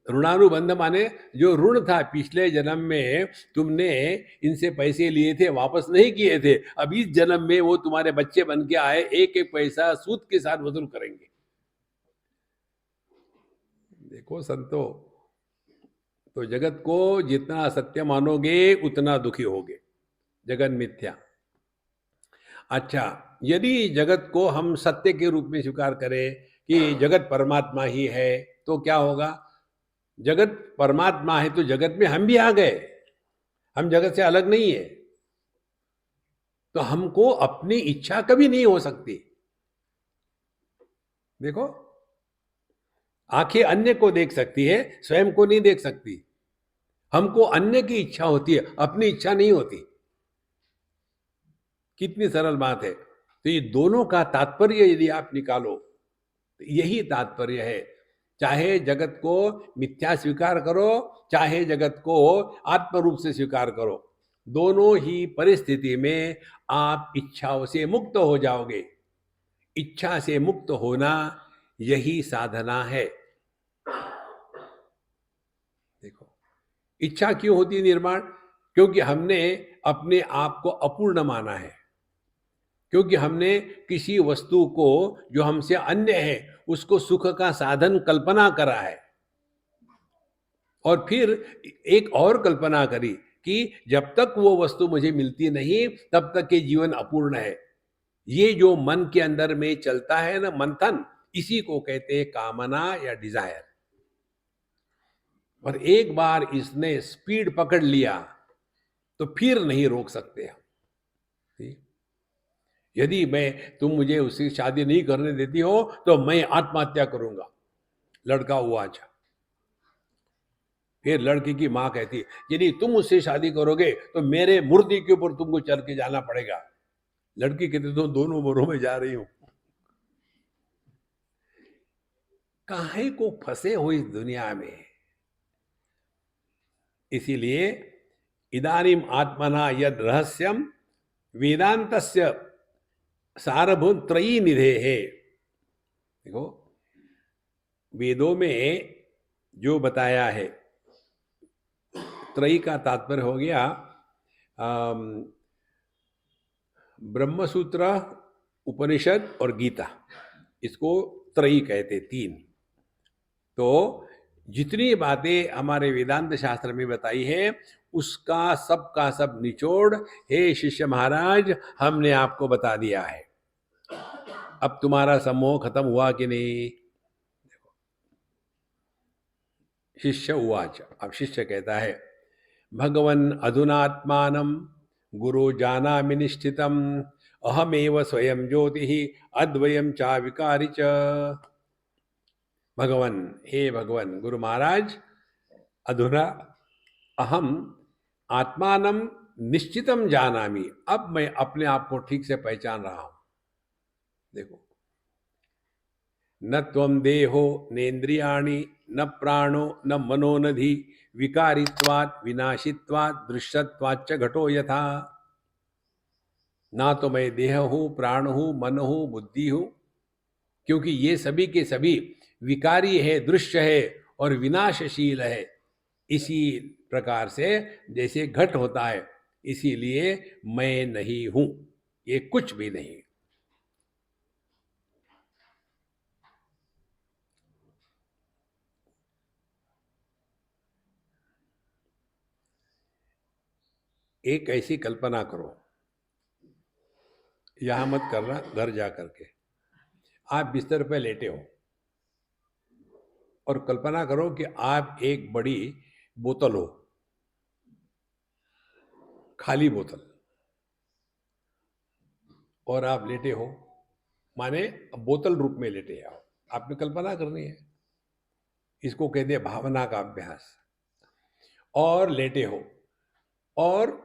Speaker 2: ऋणानुबंध माने जो ऋण था पिछले जन्म में, तुमने इनसे पैसे लिए थे, वापस नहीं किए थे, अब इस जन्म में वो तुम्हारे बच्चे बन के आए, एक एक पैसा सूद के साथ वसूल करेंगे। देखो संतो, तो जगत को जितना सत्य मानोगे उतना दुखी होगे। जगत मिथ्या। अच्छा, यदि जगत को हम सत्य के रूप में स्वीकार करें कि जगत परमात्मा ही है, तो क्या होगा? जगत परमात्मा है तो जगत में हम भी आ गए, हम जगत से अलग नहीं है। तो हमको अपनी इच्छा कभी नहीं हो सकती। देखो, आंखें अन्य को देख सकती है, स्वयं को नहीं देख सकती। हमको अन्य की इच्छा होती है, अपनी इच्छा नहीं होती। कितनी सरल बात है। तो ये दोनों का तात्पर्य यदि आप निकालो, तो यही तात्पर्य है। चाहे जगत को मिथ्या स्वीकार करो, चाहे जगत को आत्म रूप से स्वीकार करो, दोनों ही परिस्थिति में आप इच्छाओं से मुक्त हो जाओगे। इच्छा से मुक्त होना यही साधना है। देखो, इच्छा क्यों होती है निर्माण? क्योंकि हमने अपने आप को अपूर्ण माना है, क्योंकि हमने किसी वस्तु को जो हमसे अन्य है उसको सुख का साधन कल्पना करा है, और फिर एक और कल्पना करी कि जब तक वो वस्तु मुझे मिलती नहीं तब तक ये जीवन अपूर्ण है। ये जो मन के अंदर में चलता है ना मंथन, इसी को कहते हैं कामना या डिजायर। और एक बार इसने स्पीड पकड़ लिया तो फिर नहीं रोक सकते हम। यदि तुम मुझे उससे शादी नहीं करने देती हो तो मैं आत्महत्या करूंगा। लड़का हुआ अच्छा। फिर लड़की की मां कहती है, यदि तुम उससे शादी करोगे तो मेरे मुर्दी के ऊपर तुमको चल के जाना पड़ेगा। लड़की कहती, तो दोनों मोरों में जा रही हूं। काहे को फंसे हो इस दुनिया में। इसीलिए इदानीम आत्मना यद रहस्यम वेदांतस्य सारभूत त्रयी निधे है। देखो, वेदों में जो बताया है, त्रयी का तात्पर्य हो गया ब्रह्मसूत्र, उपनिषद और गीता, इसको त्रयी कहते, तीन। तो जितनी बातें हमारे वेदांत शास्त्र में बताई है, उसका सब का सब निचोड़ हे शिष्य महाराज हमने आपको बता दिया है। अब तुम्हारा सम्मोह खत्म हुआ कि नहीं? शिष्य उवाच, अब शिष्य कहता है, भगवन् अधुनात्मानं गुरु जानामि निश्चितम् अहमेव स्वयं ज्योतिः अद्वयं चा विकारी च। भगवान, हे भगवान गुरु महाराज, अधुना अहम आत्मानम निश्चितम जानामि, अब मैं अपने आप को ठीक से पहचान रहा हूं। देखो, न त्वं देहो नेन्द्रियाणि न प्राणो न मनो न धी विकारित्वात् विनाशित्वात् दृश्यत्वाच्च घटो यथा। ना तो मैं देह हूं, प्राण हूं, मन हूं, बुद्धि हूं, क्योंकि ये सभी के सभी विकारी है, दृश्य है और विनाशशील है। इसी प्रकार से जैसे घट होता है, इसीलिए मैं नहीं हूं, ये कुछ भी नहीं। एक ऐसी कल्पना करो, यहां मत करना, घर जा करके आप बिस्तर पे लेटे हो और कल्पना करो कि आप एक बड़ी बोतल हो, खाली बोतल, और आप लेटे हो, माने बोतल रूप में लेटे आओ। आपने कल्पना करनी है, इसको कहते हैं भावना का अभ्यास। और लेटे हो और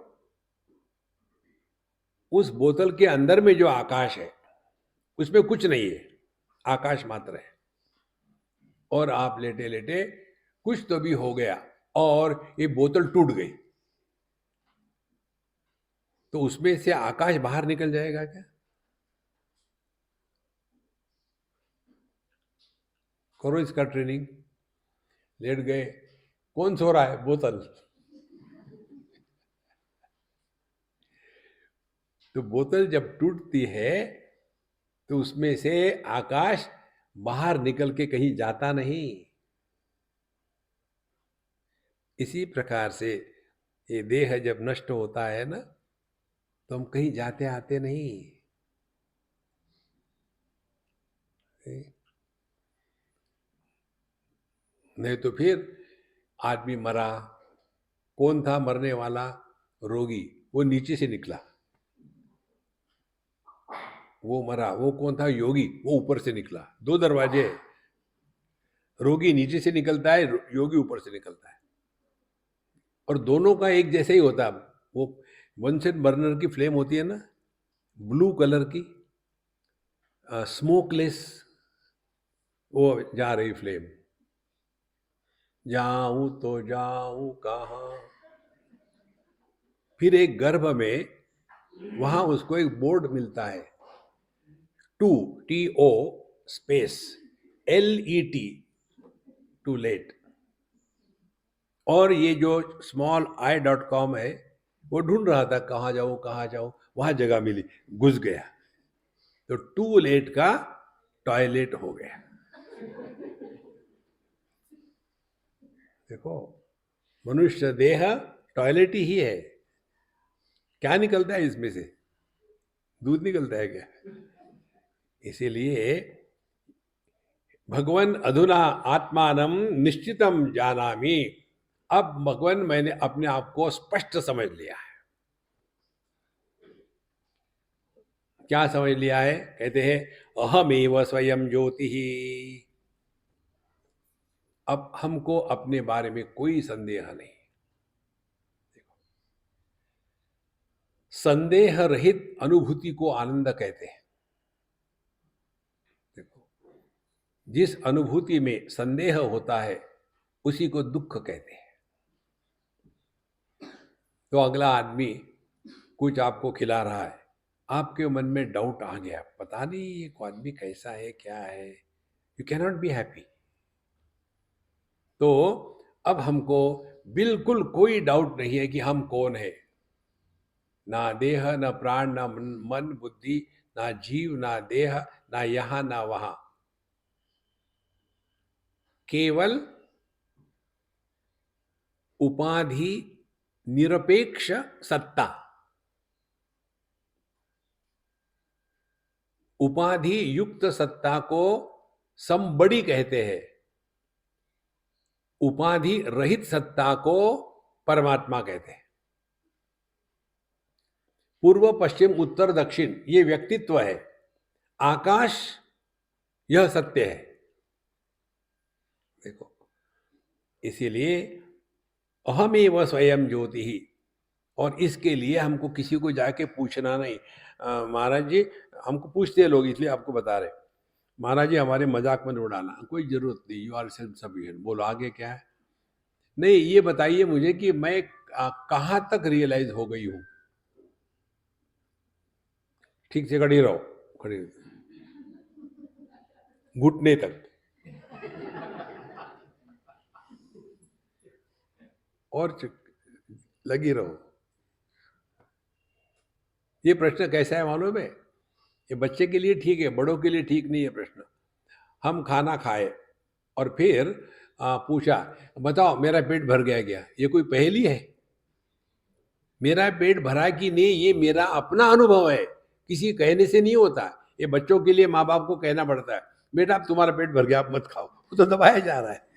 Speaker 2: उस बोतल के अंदर में जो आकाश है उसमें कुछ नहीं है, आकाश मात्र है। और आप लेटे लेटे कुछ तो भी हो गया और ये बोतल टूट गई, तो उसमें से आकाश बाहर निकल जाएगा क्या? करो इसका ट्रेनिंग। लेट गए, कौन सो रहा है? बोतल। तो बोतल जब टूटती है तो उसमें से आकाश बाहर निकल के कहीं जाता नहीं। इसी प्रकार से ये देह जब नष्ट होता है ना, तो हम कहीं जाते आते नहीं। नहीं तो फिर आदमी मरा, कौन था मरने वाला? रोगी, वो नीचे से निकला, वो मरा। वो कौन था? योगी, वो ऊपर से निकला। दो दरवाजे, रोगी नीचे से निकलता है, योगी ऊपर से निकलता है, और दोनों का एक जैसे ही होता है। वो वंसेन बर्नर की फ्लेम होती है ना, ब्लू कलर की, स्मोकलेस, वो जा रही फ्लेम। जाऊं तो जाऊं कहां? फिर एक गर्भ में वहां उसको एक बोर्ड मिलता है, TO space LET, to let. और ये जो small.i.com है, वो ढूंढ रहा था कहाँ जाऊं कहाँ जाऊं, वहां जगह मिली, घुस गया, तो टू लेट का टॉयलेट हो गया। देखो, मनुष्य देह टॉयलेट ही है। क्या निकलता है इसमें से? दूध निकलता है क्या? इसीलिए भगवान अधुना आत्मानम निश्चितम जानामि, अब भगवान मैंने अपने आप को स्पष्ट समझ लिया है। क्या समझ लिया है? कहते हैं अहमेव स्वयं ज्योति ही। अब हमको अपने बारे में कोई संदेह नहीं। संदेह रहित अनुभूति को आनंद कहते हैं। देखो, जिस अनुभूति में संदेह होता है उसी को दुख कहते हैं। तो अगला आदमी कुछ आपको खिला रहा है, आपके मन में डाउट आ गया, पता नहीं ये आदमी कैसा है, क्या है, you can not be happy. तो अब हमको बिल्कुल कोई डाउट नहीं है कि हम कौन है। ना देह, न प्राण, न मन बुद्धि, ना जीव, ना देह, ना यहां ना वहां, केवल उपाधि निरपेक्ष सत्ता। उपाधि युक्त सत्ता को समबड़ी कहते हैं, उपाधि रहित सत्ता को परमात्मा कहते हैं। पूर्व पश्चिम उत्तर दक्षिण ये व्यक्तित्व है, आकाश यह सत्य है। देखो, इसीलिए अहमेव स्वयं ज्योति ही, और इसके लिए हमको किसी को जाके पूछना नहीं। महाराज जी, हमको पूछते हैं लोग, इसलिए आपको बता रहे, महाराज जी हमारे मजाक में उड़ाना, कोई जरूरत नहीं, यू आर सेल्फ सफिशिएंट। बोलो आगे क्या है? नहीं, ये बताइए मुझे कि मैं कहां तक रियलाइज हो गई हूं। ठीक से खड़ी रहो, खड़ी घुटने तक, और लगी रहो। ये प्रश्न कैसा है मालूम है? ये बच्चे के लिए ठीक है, बड़ों के लिए ठीक नहीं है प्रश्न। हम खाना खाए और फिर पूछा, बताओ मेरा पेट भर गया क्या? ये कोई पहेली है? मेरा पेट भरा कि नहीं, ये मेरा अपना अनुभव है, किसी कहने से नहीं होता। ये बच्चों के लिए माँ बाप को कहना पड़ता है, बेटा अब तुम्हारा पेट भर गया, आप मत खाओ, वो तो दबाया जा रहा है।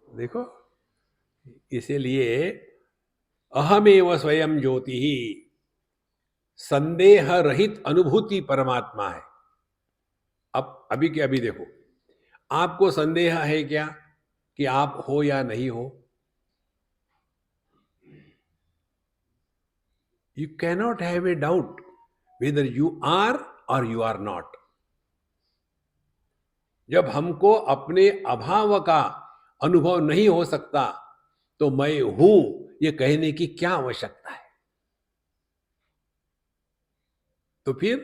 Speaker 2: देखो, इसीलिए अहमेव स्वयं ज्योति ही, संदेह रहित अनुभूति परमात्मा है। अब अभी के अभी देखो, आपको संदेह है क्या कि आप हो या नहीं हो? You cannot have a doubt whether you are or you are not. जब हमको अपने अभाव का अनुभव नहीं हो सकता तो मैं हूं ये कहने की क्या आवश्यकता है? तो फिर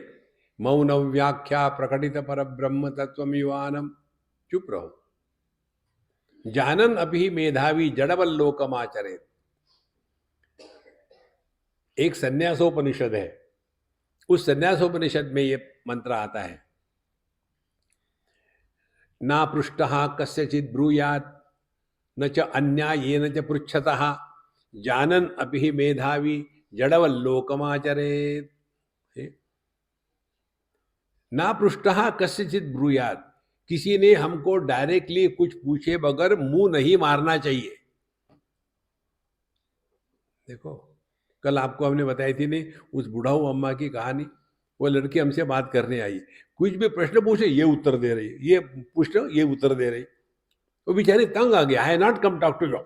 Speaker 2: मौन व्याख्या प्रकटित पर ब्रह्म तत्व युवानम, चुप रहो। जानन अभी मेधावी जड़वल्लोकमाचरे, एक संन्यासोपनिषद है, उस संन्यासोपनिषद में ये मंत्र आता है, ना पृष्टः कस्यचित् ब्रूयात् न च अन्यायेन च पृच्छतः जानन अपि मेधावी जड़वल्लोकमाचरेत्। ना पृष्टः कस्यचित् ब्रूयात्, किसी ने हमको डायरेक्टली कुछ पूछे बगैर मुंह नहीं मारना चाहिए। देखो, कल आपको हमने बताई थी नहीं उस बुढ़ाऊ अम्मा की कहानी। वो लड़की हमसे बात करने आई, कुछ भी प्रश्न पूछे ये उत्तर दे रही, ये पूछ लो ये उत्तर दे रही। वो बेचारी तंग आ गया, I not come talk to you.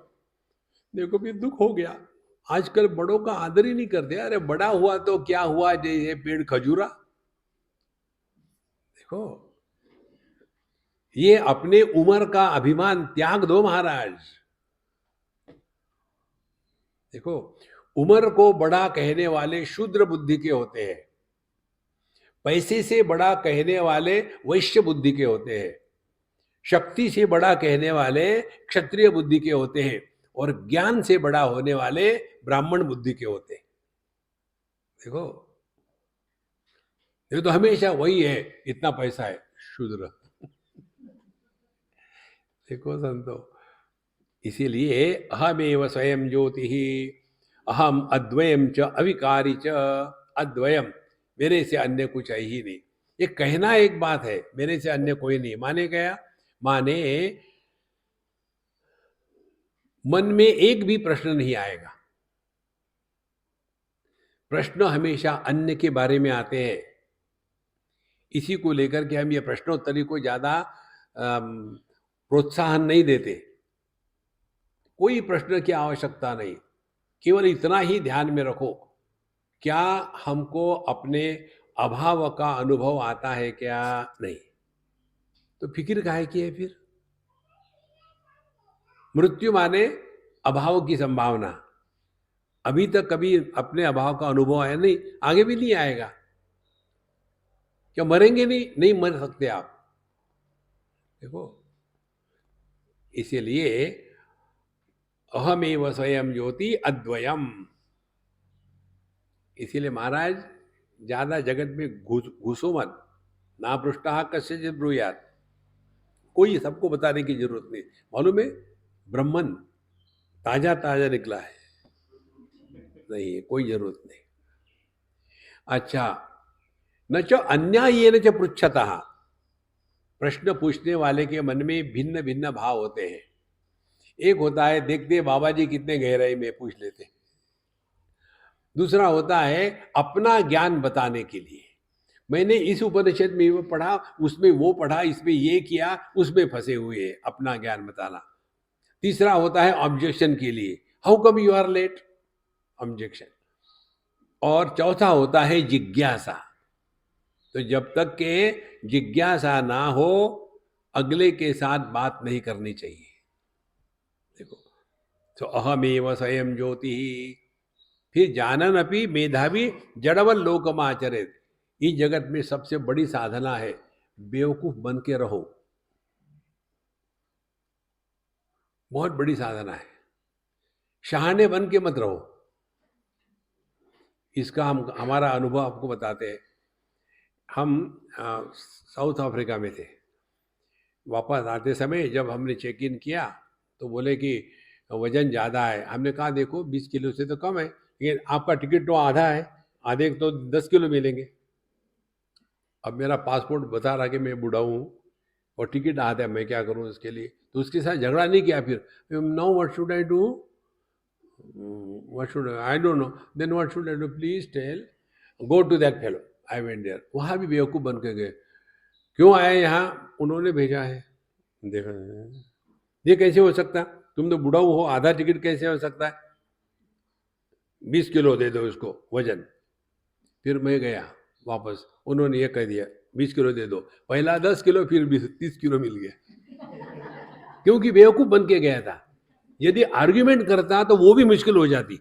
Speaker 2: देखो भी दुख हो गया, आजकल बड़ों का आदर ही नहीं करते। अरे बड़ा हुआ तो क्या हुआ, ये पेड़ खजूरा। देखो, ये अपने उम्र का अभिमान त्याग दो महाराज। देखो, उम्र को बड़ा कहने वाले शूद्र बुद्धि के होते हैं, पैसे से बड़ा कहने वाले वैश्य बुद्धि के होते हैं, शक्ति से बड़ा कहने वाले क्षत्रिय बुद्धि के होते हैं, और ज्ञान से बड़ा होने वाले ब्राह्मण बुद्धि के होते हैं। देखो, ये तो हमेशा वही है, इतना पैसा है, शूद्र। देखो संतो, इसीलिए अहमेव स्वयं ज्योति ही, अहम अद्वयम च अविकारी च, अद्वयम मेरे से अन्य कुछ है ही नहीं। ये कहना एक बात है, मेरे से अन्य कोई नहीं, माने गया, माने मन में एक भी प्रश्न नहीं आएगा। प्रश्न हमेशा अन्य के बारे में आते हैं, इसी को लेकर के हम ये प्रश्नोत्तरी को ज्यादा प्रोत्साहन नहीं देते। कोई प्रश्न की आवश्यकता नहीं, केवल इतना ही ध्यान में रखो, क्या हमको अपने अभाव का अनुभव आता है क्या? नहीं। तो फिक्र काहे की है फिर? मृत्यु माने अभाव की संभावना। अभी तक कभी अपने अभाव का अनुभव आया नहीं, आगे भी नहीं आएगा। क्या मरेंगे नहीं? नहीं मर सकते आप। देखो, इसीलिए अहमेव स्वयं ज्योति अद्वयम। इसीलिए महाराज ज्यादा जगत में घुसो मत। ना पृष्ठा कस्य ब्रूयात। कोई सबको बताने की जरूरत नहीं। मालूम है, ब्राह्मण ताजा ताजा निकला है, नहीं है, कोई जरूरत नहीं। अच्छा, न च अन्यायेन च पृच्छतः। प्रश्न पूछने वाले के मन में भिन्न भिन्न भाव होते हैं। एक होता है देखते बाबा जी कितने गहराई में पूछ लेते। दूसरा होता है अपना ज्ञान बताने के लिए, मैंने इस उपनिषद में वो पढ़ा, उसमें वो पढ़ा, इसमें ये किया, उसमें फंसे हुए हैं, अपना ज्ञान बताना। तीसरा होता है ऑब्जेक्शन के लिए, how come you are late, objection. और चौथा होता है जिज्ञासा। तो जब तक के जिज्ञासा ना हो, अगले के साथ बात नहीं करनी चाहिए। देखो, तो अहमेव स्वयं ज्योति। फिर जानन अपि मेधावी जड़वल लोकमाचरित। इस जगत में सबसे बड़ी साधना है बेवकूफ बन के रहो। बहुत बड़ी साधना है। शहाने बन के मत रहो। इसका हमारा अनुभव आपको बताते हैं। हम साउथ अफ्रीका में थे। वापस आते समय जब हमने चेक इन किया तो बोले कि वजन ज़्यादा है। हमने कहा देखो 20 किलो से तो कम है, लेकिन आपका टिकट तो आधा है, आधे तो 10 किलो मिलेंगे। अब मेरा पासपोर्ट बता रहा कि मैं बूढ़ा हूँ और टिकट आधा है, मैं क्या करूँ इसके लिए? तो उसके साथ झगड़ा नहीं किया। फिर now what should I do, what should I don't know, then what should I do, please tell, go to that fellow. I went there. वहाँ भी बेवकूफ़ बन के गए। क्यों आए यहाँ? उन्होंने भेजा है। देखा, ये कैसे हो सकता? तुम तो बूढ़ा हो, आधा टिकट कैसे हो सकता है? 20 किलो दे दो इसको वजन। फिर मैं गया वापस, उन्होंने ये कह दिया 20 किलो दे दो। पहला 10 किलो, फिर 30 किलो मिल गया, क्योंकि बेवकूफ बन के गया था। यदि आर्ग्यूमेंट करता तो वो भी मुश्किल हो जाती।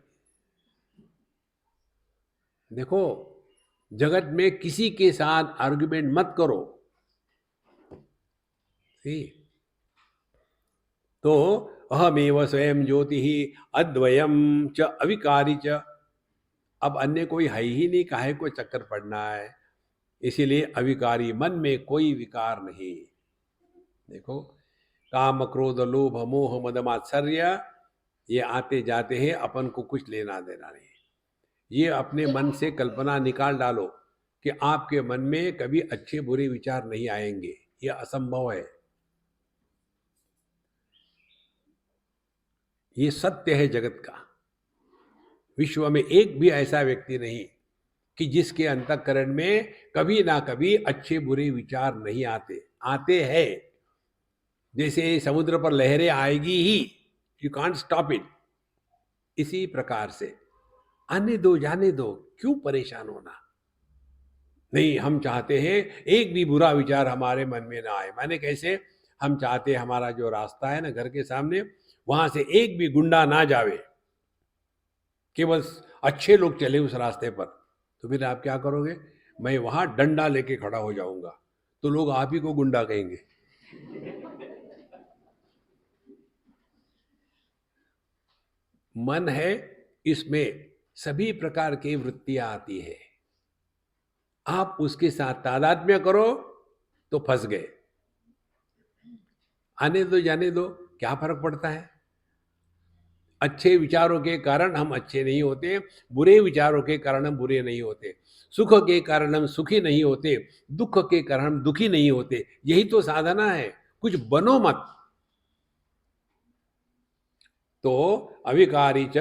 Speaker 2: देखो, जगत में किसी के साथ आर्ग्यूमेंट मत करो। तो अहमेव स्वयं ज्योति ही अद्वयम च अविकारी च। अब अन्य कोई है ही नहीं, काहे को चक्कर पड़ना है? इसीलिए अविकारी, मन में कोई विकार नहीं। देखो, काम क्रोध लोभ मोह मद मात्सर्य ये आते जाते हैं, अपन को कुछ लेना देना नहीं। ये अपने मन से कल्पना निकाल डालो कि आपके मन में कभी अच्छे बुरे विचार नहीं आएंगे, ये असंभव है। ये सत्य है जगत का। विश्व में एक भी ऐसा व्यक्ति नहीं कि जिसके अंतःकरण में कभी ना कभी अच्छे बुरे विचार नहीं आते। आते हैं, जैसे समुद्र पर लहरें आएगी ही, यू कांट स्टॉप इट। इसी प्रकार से आने दो, जाने दो, क्यों परेशान होना? नहीं, हम चाहते हैं एक भी बुरा विचार हमारे मन में ना आए। माने कैसे? हम चाहते हैं हमारा जो रास्ता है ना घर के सामने, वहां से एक भी गुंडा ना जावे, केवल अच्छे लोग चले उस रास्ते पर। तो फिर आप क्या करोगे? मैं वहां डंडा लेके खड़ा हो जाऊंगा, तो लोग आप ही को गुंडा कहेंगे। मन है, इसमें सभी प्रकार की वृत्तियां आती है। आप उसके साथ तादात्म्य करो तो फंस गए। आने दो, जाने दो, क्या फर्क पड़ता है? अच्छे विचारों के कारण हम अच्छे नहीं होते, बुरे विचारों के कारण हम बुरे नहीं होते, सुख के कारण हम सुखी नहीं होते, दुख के कारण हम दुखी नहीं होते। यही तो साधना है। कुछ बनो मत। तो अविकारी च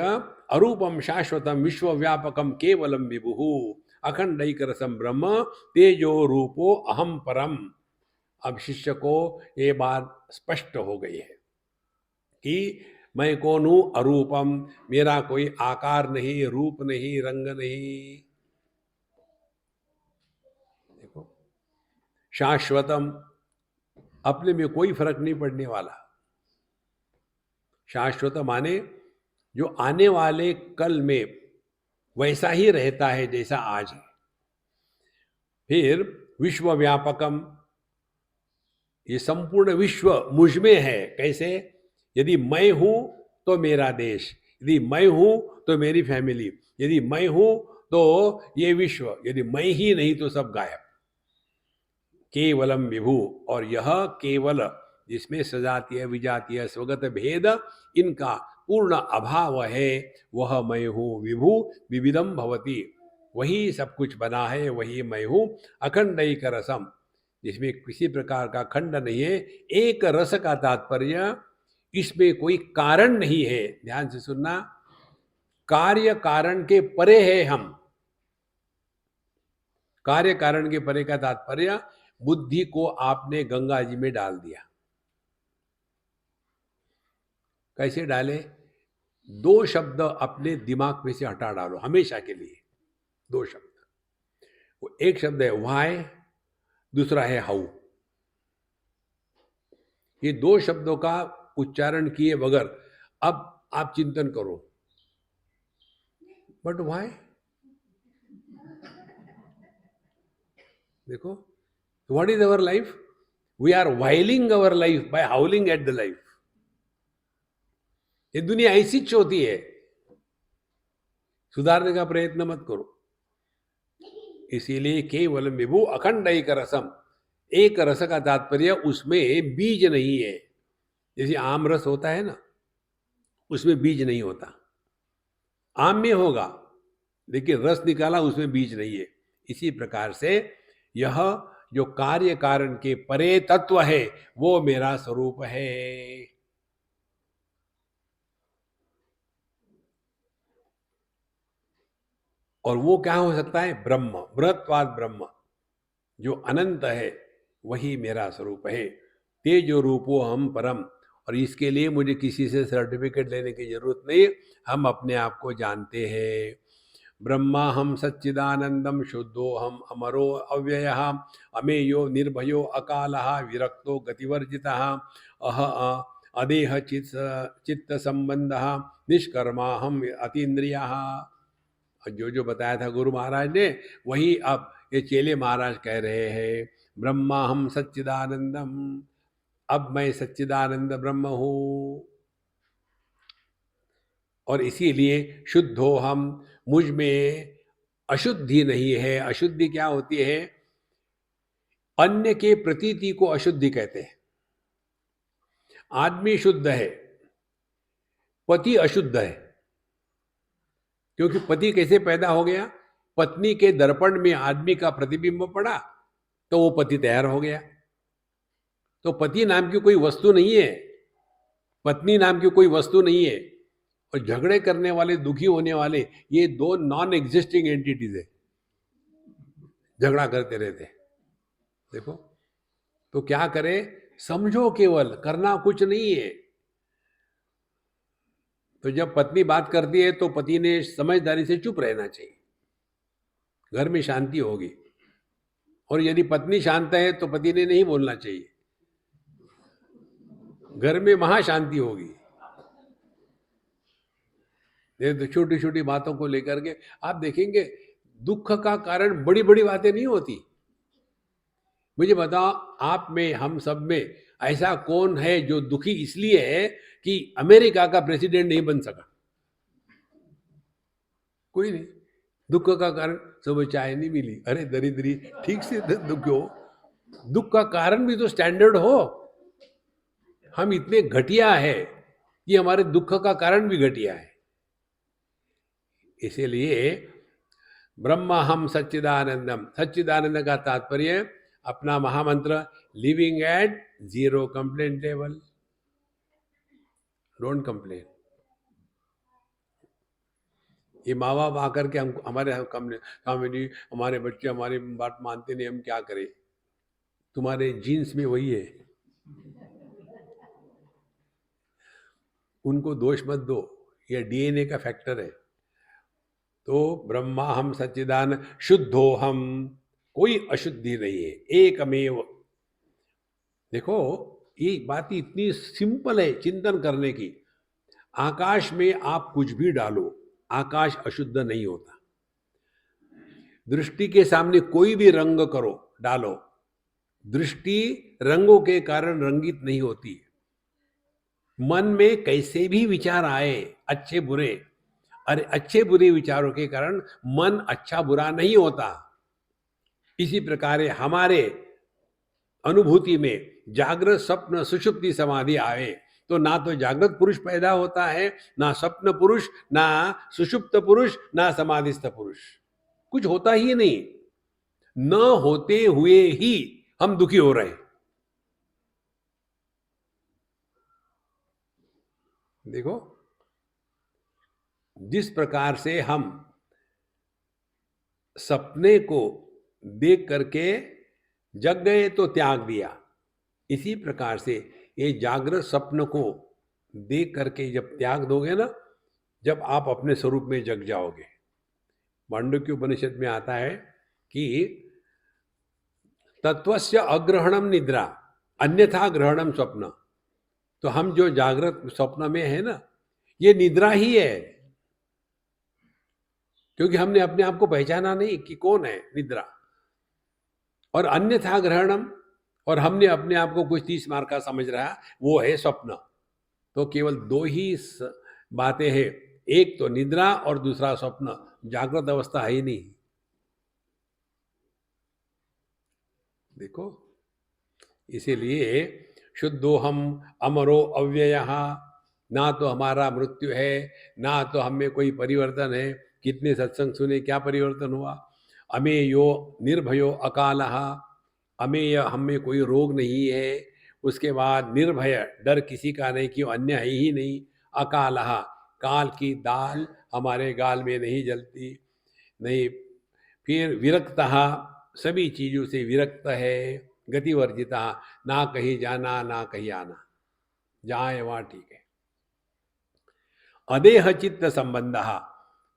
Speaker 2: अरूपम शाश्वतम विश्वव्यापकम केवलम विभु अखंडैक रसम ब्रह्म तेजो रूपो अहम परम। अब शिष्य को ये बात स्पष्ट हो गई है कि मैं कौन हूं? अरूपम, मेरा कोई आकार नहीं, रूप नहीं, रंग नहीं। शाश्वतम, अपने में कोई फर्क नहीं पड़ने वाला। शाश्वत माने जो आने वाले कल में वैसा ही रहता है जैसा आज है। फिर विश्व व्यापकम, ये संपूर्ण विश्व मुझ में है। कैसे? यदि मैं हूं तो मेरा देश, यदि मैं हूं तो मेरी फैमिली, यदि मैं हूं तो ये विश्व, यदि मैं ही नहीं तो सब गायब। केवलम विभु, और यह केवल जिसमें सजातीय विजातीय स्वगत भेद इनका पूर्ण अभाव है, वह मैं हूँ। विभु विविधम भवति, वही सब कुछ बना है, वही मैं हूँ। अखंडैक रसम, जिसमें किसी प्रकार का खंड नहीं है। एक रस का तात्पर्य, इसमें कोई कारण नहीं है। ध्यान से सुनना, कार्य कारण के परे है हम। कार्य कारण के परे का तात्पर्य, बुद्धि को आपने गंगा जी में डाल दिया। कैसे डाले? दो शब्द अपने दिमाग में से हटा डालो हमेशा के लिए। दो शब्द, वो एक शब्द है व्हाई, दूसरा है हाउ। ये दो शब्दों का उच्चारण किए बगैर अब आप चिंतन करो, बट व्हाई? देखो, what is our life? We are wailing our life by howling at the life. ये दुनिया ऐसी होती है, सुधारने का प्रयत्न मत करो। इसीलिए केवल विभु अखंड एक रसम, एक रस का तात्पर्य उसमें बीज नहीं है। जैसे आम रस होता है ना, उसमें बीज नहीं होता। आम में होगा लेकिन रस निकाला, उसमें बीज नहीं है। इसी प्रकार से यह जो कार्य कारण के परे तत्व है, वो मेरा स्वरूप है। और वो क्या हो सकता है? ब्रह्म, बृहत्वाद ब्रह्म, जो अनंत है, वही मेरा स्वरूप है। तेजो रूपो हम परम, और इसके लिए मुझे किसी से सर्टिफिकेट लेने की जरूरत नहीं, हम अपने आप को जानते हैं। ब्रह्मा हम सच्चिदानंदम शुद्धो हम अमरो अव्यय अमेयो निर्भयो अकालः विरक्तो गतिवर्जितः अदेह चित्त संबंध निष्कर्मा हम अतीन्द्रिया। जो जो बताया था गुरु महाराज ने, वही अब ये चेले महाराज कह रहे हैं। ब्रह्मा हम सच्चिदानंदम, अब मैं सच्चिदानंद ब्रह्म हूं। और इसीलिए शुद्धो हम, मुझ में अशुद्धि नहीं है। अशुद्धि क्या होती है? अन्य के प्रतीति को अशुद्धि कहते हैं। आदमी शुद्ध है, पति अशुद्ध है। क्योंकि पति कैसे पैदा हो गया? पत्नी के दर्पण में आदमी का प्रतिबिंब पड़ा तो वो पति तैयार हो गया। तो पति नाम की कोई वस्तु नहीं है, पत्नी नाम की कोई वस्तु नहीं है। और झगड़े करने वाले, दुखी होने वाले, ये दो नॉन एग्जिस्टिंग एंटिटीज है, झगड़ा करते रहते। देखो, तो क्या करे? समझो, केवल करना कुछ नहीं है। तो जब पत्नी बात करती है तो पति ने समझदारी से चुप रहना चाहिए, घर में शांति होगी। और यदि पत्नी शांत है तो पति ने नहीं बोलना चाहिए, घर में महाशांति होगी। तो छोटी छोटी बातों को लेकर के आप देखेंगे, दुख का कारण बड़ी बड़ी बातें नहीं होती। मुझे बताओ, आप में, हम सब में ऐसा कौन है जो दुखी इसलिए है कि अमेरिका का प्रेसिडेंट नहीं बन सका? कोई नहीं। दुख का कारण सुबह चाय नहीं मिली, अरे दरिद्री, ठीक से दुख हो। दुख का कारण भी तो स्टैंडर्ड हो। हम इतने घटिया है कि हमारे दुख का कारण भी घटिया है। इसीलिए ब्रह्मा हम सच्चिदानंदम, सच्चिदानंद का तात्पर्य अपना महामंत्र, living at zero complaint level, don't complain. ये माँ बाप आकर के हम हमारे कॉमेडी, हमारे बच्चे हमारी बात मानते नहीं, हम क्या करें? तुम्हारे जीन्स में वही है, उनको दोष मत दो, ये डीएनए का फैक्टर है। तो ब्रह्मा हम सच्चिदानंद, शुद्धो हम, कोई अशुद्धि नहीं है, एकमेव। देखो, ये बात इतनी सिंपल है चिंतन करने की। आकाश में आप कुछ भी डालो, आकाश अशुद्ध नहीं होता। दृष्टि के सामने कोई भी रंग करो, डालो, दृष्टि रंगों के कारण रंगित नहीं होती। मन में कैसे भी विचार आए, अच्छे बुरे, अरे अच्छे बुरे विचारों के कारण मन अच्छा बुरा नहीं होता। इसी प्रकार हमारे अनुभूति में जागृत स्वप्न सुषुप्ति समाधि आए तो ना तो जागृत पुरुष पैदा होता है, ना स्वप्न पुरुष, ना सुषुप्त पुरुष, ना समाधिस्थ पुरुष, कुछ होता ही नहीं। न होते हुए ही हम दुखी हो रहे हैं। देखो, जिस प्रकार से हम सपने को देख करके जग गए तो त्याग दिया, इसी प्रकार से ये जागृत स्वप्न को देख करके जब त्याग दोगे ना, जब आप अपने स्वरूप में जग जाओगे। मांडुक्य उपनिषद में आता है कि तत्वस्य अग्रहणम निद्रा अन्यथा ग्रहणम स्वप्न। तो हम जो जागृत स्वप्न में है ना, ये निद्रा ही है, क्योंकि हमने अपने आप को पहचाना नहीं कि कौन है, निद्रा। और अन्यथा ग्रहणम, और हमने अपने आप को कुछ 30 मार्क का समझ रहा, वो है स्वप्न। तो केवल दो ही बातें हैं, एक तो निद्रा और दूसरा स्वप्न। जागृत अवस्था है ही नहीं। देखो, इसीलिए शुद्धोहम अमरो अव्ययः, ना तो हमारा मृत्यु है, ना तो हमें कोई परिवर्तन है। कितने सत्संग सुने, क्या परिवर्तन हुआ? अमेयो निर्भयो अकालः, अमेय, हमें कोई रोग नहीं है। उसके बाद निर्भय, डर किसी का नहीं, क्यों, अन्य है ही नहीं। अकालः, काल की दाल हमारे गाल में नहीं जलती, नहीं। फिर विरक्तः, सभी चीज़ों से विरक्त है। गतिवर्जिता, ना कहीं जाना ना कहीं आना, जहाँ है वहाँ ठीक है। अदेह चित्त संबंध,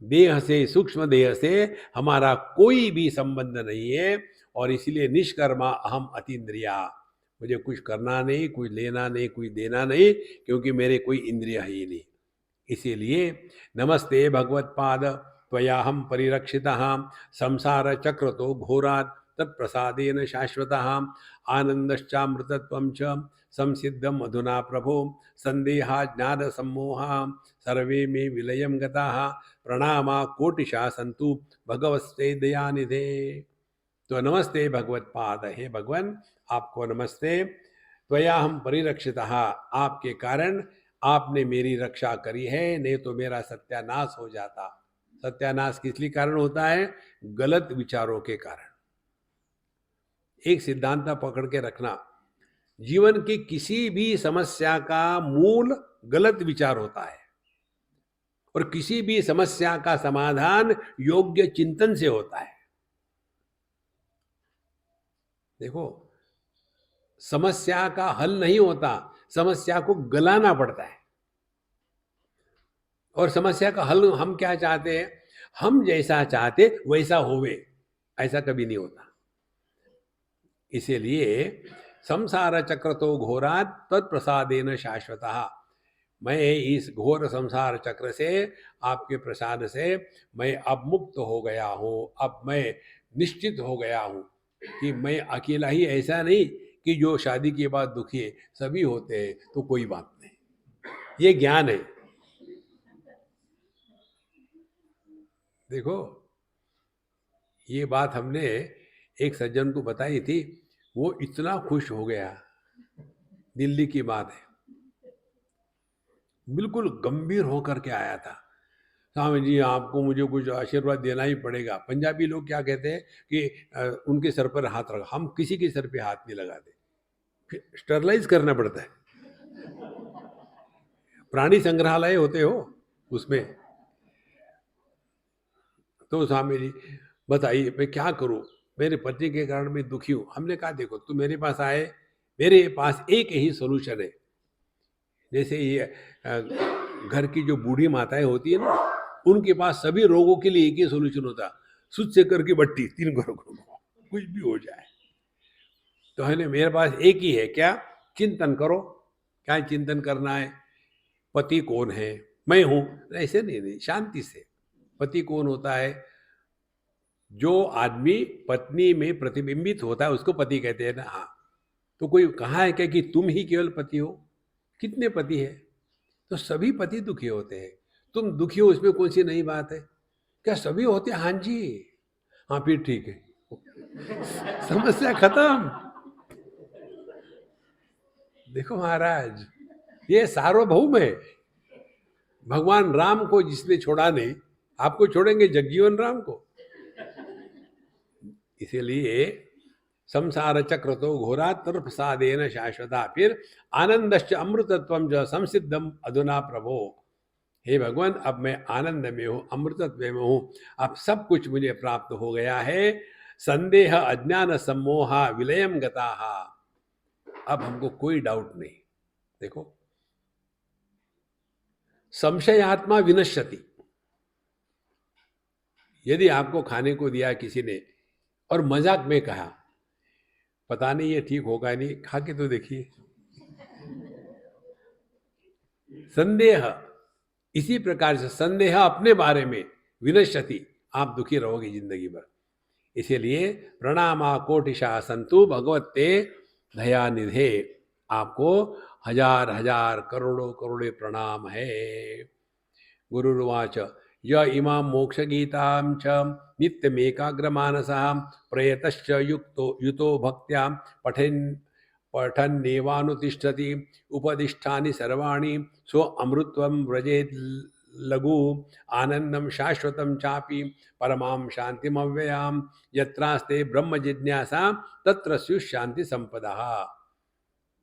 Speaker 2: देह से, सूक्ष्म देह से हमारा कोई भी संबंध नहीं है। और इसलिए निष्कर्मा अहम अतीन्द्रिया, मुझे कुछ करना नहीं, कुछ लेना नहीं, कुछ देना नहीं, क्योंकि मेरे कोई इंद्रिय ही नहीं। इसीलिए नमस्ते भगवत्पाद त्वयाहम परिरक्षितः संसार चक्र तो घोरात् तत्प्रसादेन शाश्वतः आनंदश्चामृतत्वं च संसिद्धम अधुना प्रभो संदेहा ज्ञान सम्मोहा सर्वे में विलयम गताः प्रणामा कोटिशा सन्तु भगवस्ते दयानिधे। तो नमस्ते भगवत्पाद, हे भगवान आपको नमस्ते। त्वया हम परिरक्षितः, आपके कारण आपने मेरी रक्षा करी है, नहीं तो मेरा सत्यानाश हो जाता। सत्यानाश किस लिए कारण होता है? गलत विचारों के कारण। एक सिद्धांत पकड़ के रखना, जीवन की किसी भी समस्या का मूल गलत विचार होता है, और किसी भी समस्या का समाधान योग्य चिंतन से होता है। देखो, समस्या का हल नहीं होता, समस्या को गलाना पड़ता है। और समस्या का हल हम क्या चाहते हैं? हम जैसा चाहते वैसा होवे, ऐसा कभी नहीं होता। इसीलिए संसार चक्र तो घोरात् तत्प्रसादेन शाश्वतः, मैं इस घोर संसार चक्र से, आपके प्रसाद से मैं अब मुक्त हो गया हूँ। अब मैं निश्चित हो गया हूँ कि मैं अकेला ही ऐसा नहीं कि जो शादी के बाद दुखी है, सभी होते हैं, तो कोई बात नहीं। ये ज्ञान है। देखो, ये बात हमने एक सज्जन को बताई थी, वो इतना खुश हो गया। दिल्ली की बात है, बिल्कुल गंभीर होकर के आया था। स्वामी जी, आपको मुझे कुछ आशीर्वाद देना ही पड़ेगा। पंजाबी लोग क्या कहते हैं कि उनके सर पर हाथ रखा, हम किसी के सर पे हाथ नहीं लगाते, फिर स्टरलाइज करना पड़ता है। प्राणी संग्रहालय होते हो उसमें। तो स्वामी जी बताइए मैं क्या करूं, मेरे पति के कारण मैं दुखी हूं। हमने कहा देखो, तू मेरे पास आए, मेरे पास एक ही सोल्यूशन है। जैसे ये घर की जो बूढ़ी माताएं होती है ना, उनके पास सभी रोगों के लिए एक ही सोल्यूशन होता, सुध से करके बट्टी 3 घरों को। कुछ भी हो जाए। तो है मेरे पास एक ही है, क्या? चिंतन करो। क्या चिंतन करना है? पति कौन है? मैं हूं। ऐसे नहीं, नहीं, शांति से। पति कौन होता है? जो आदमी पत्नी में प्रतिबिंबित होता है उसको पति कहते हैं ना। हाँ, तो कोई कहा है क्या कि तुम ही केवल पति हो? कितने पति है? तो सभी पति दुखी होते हैं। तुम दुखी हो, उसमें कौन सी नई बात है? क्या सभी होते हैं? हाँ जी। हाँ, फिर ठीक है, समस्या खत्म। देखो महाराज, ये सार्वभौम है। भगवान राम को जिसने छोड़ा नहीं, आपको छोड़ेंगे जगजीवन राम को? इसीलिए संसार चक्र तो घोरा तर प्रसादेन शाश्वता, फिर आनंदश्च अमृतत्वम ज संसिद्धम अधुना प्रभो। हे भगवान, अब मैं आनंद में हूँ, अमृतत्व में हूँ, अब सब कुछ मुझे प्राप्त हो गया है। संदेह अज्ञान सम्मोहा विलयम गताहा। अब हमको कोई डाउट नहीं। देखो, संशयात्मा विनश्यति। यदि आपको खाने को दिया किसी ने और मजाक में कहा, पता नहीं ये ठीक होगा नहीं, खा के तो देखिए। संदेह, इसी प्रकार से संदेह अपने बारे में विनश्यति, आप दुखी रहोगे जिंदगी भर। इसीलिए प्रणामा कोटिशा संतु भगवते दया निधे। आपको हजार हजार करोड़ों करोड़े प्रणाम है। गुरुर्वाच य इमां मोक्ष गीतां च नित्यमेकाग्रमानसः प्रयतश्च युतो भक्त्या पठन्नेवानुतिष्ठति उपदिष्टानि सर्वाणि सो अमृतत्वं व्रजेत् लघु आनंदम शाश्वतम चापि परमां शांतिमव्ययां यत्रास्ते ब्रह्म जिज्ञासा तत्र स्युः शांति संपदा।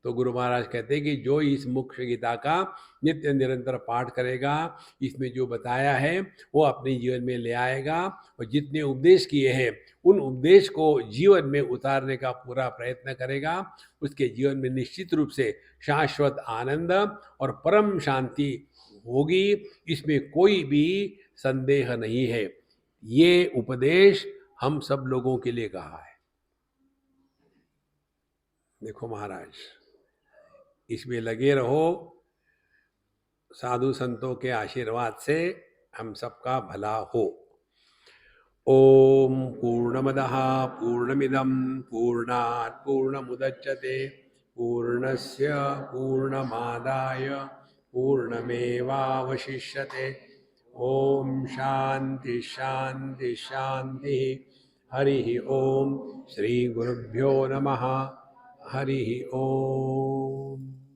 Speaker 2: तो गुरु महाराज कहते हैं कि जो इस मोक्ष गीता का नित्य निरंतर पाठ करेगा, इसमें जो बताया है वो अपने जीवन में ले आएगा, और जितने उपदेश किए हैं उन उपदेश को जीवन में उतारने का पूरा प्रयत्न करेगा, उसके जीवन में निश्चित रूप से शाश्वत आनंद और परम शांति होगी। इसमें कोई भी संदेह नहीं है। ये उपदेश हम सब लोगों के लिए कहा है। देखो महाराज, इसमें लगे रहो, साधु संतों के आशीर्वाद से हम सबका भला हो। ओम पूर्णमदः पूर्णमिदं पूर्णात् पूर्णमुदच्यते पूर्णस्य पूर्णमादाय पूर्णमेवावशिष्यते। ओम शांति शांति शांति। हरि ओम। श्री गुरुभ्यो नमः। हरि ओम।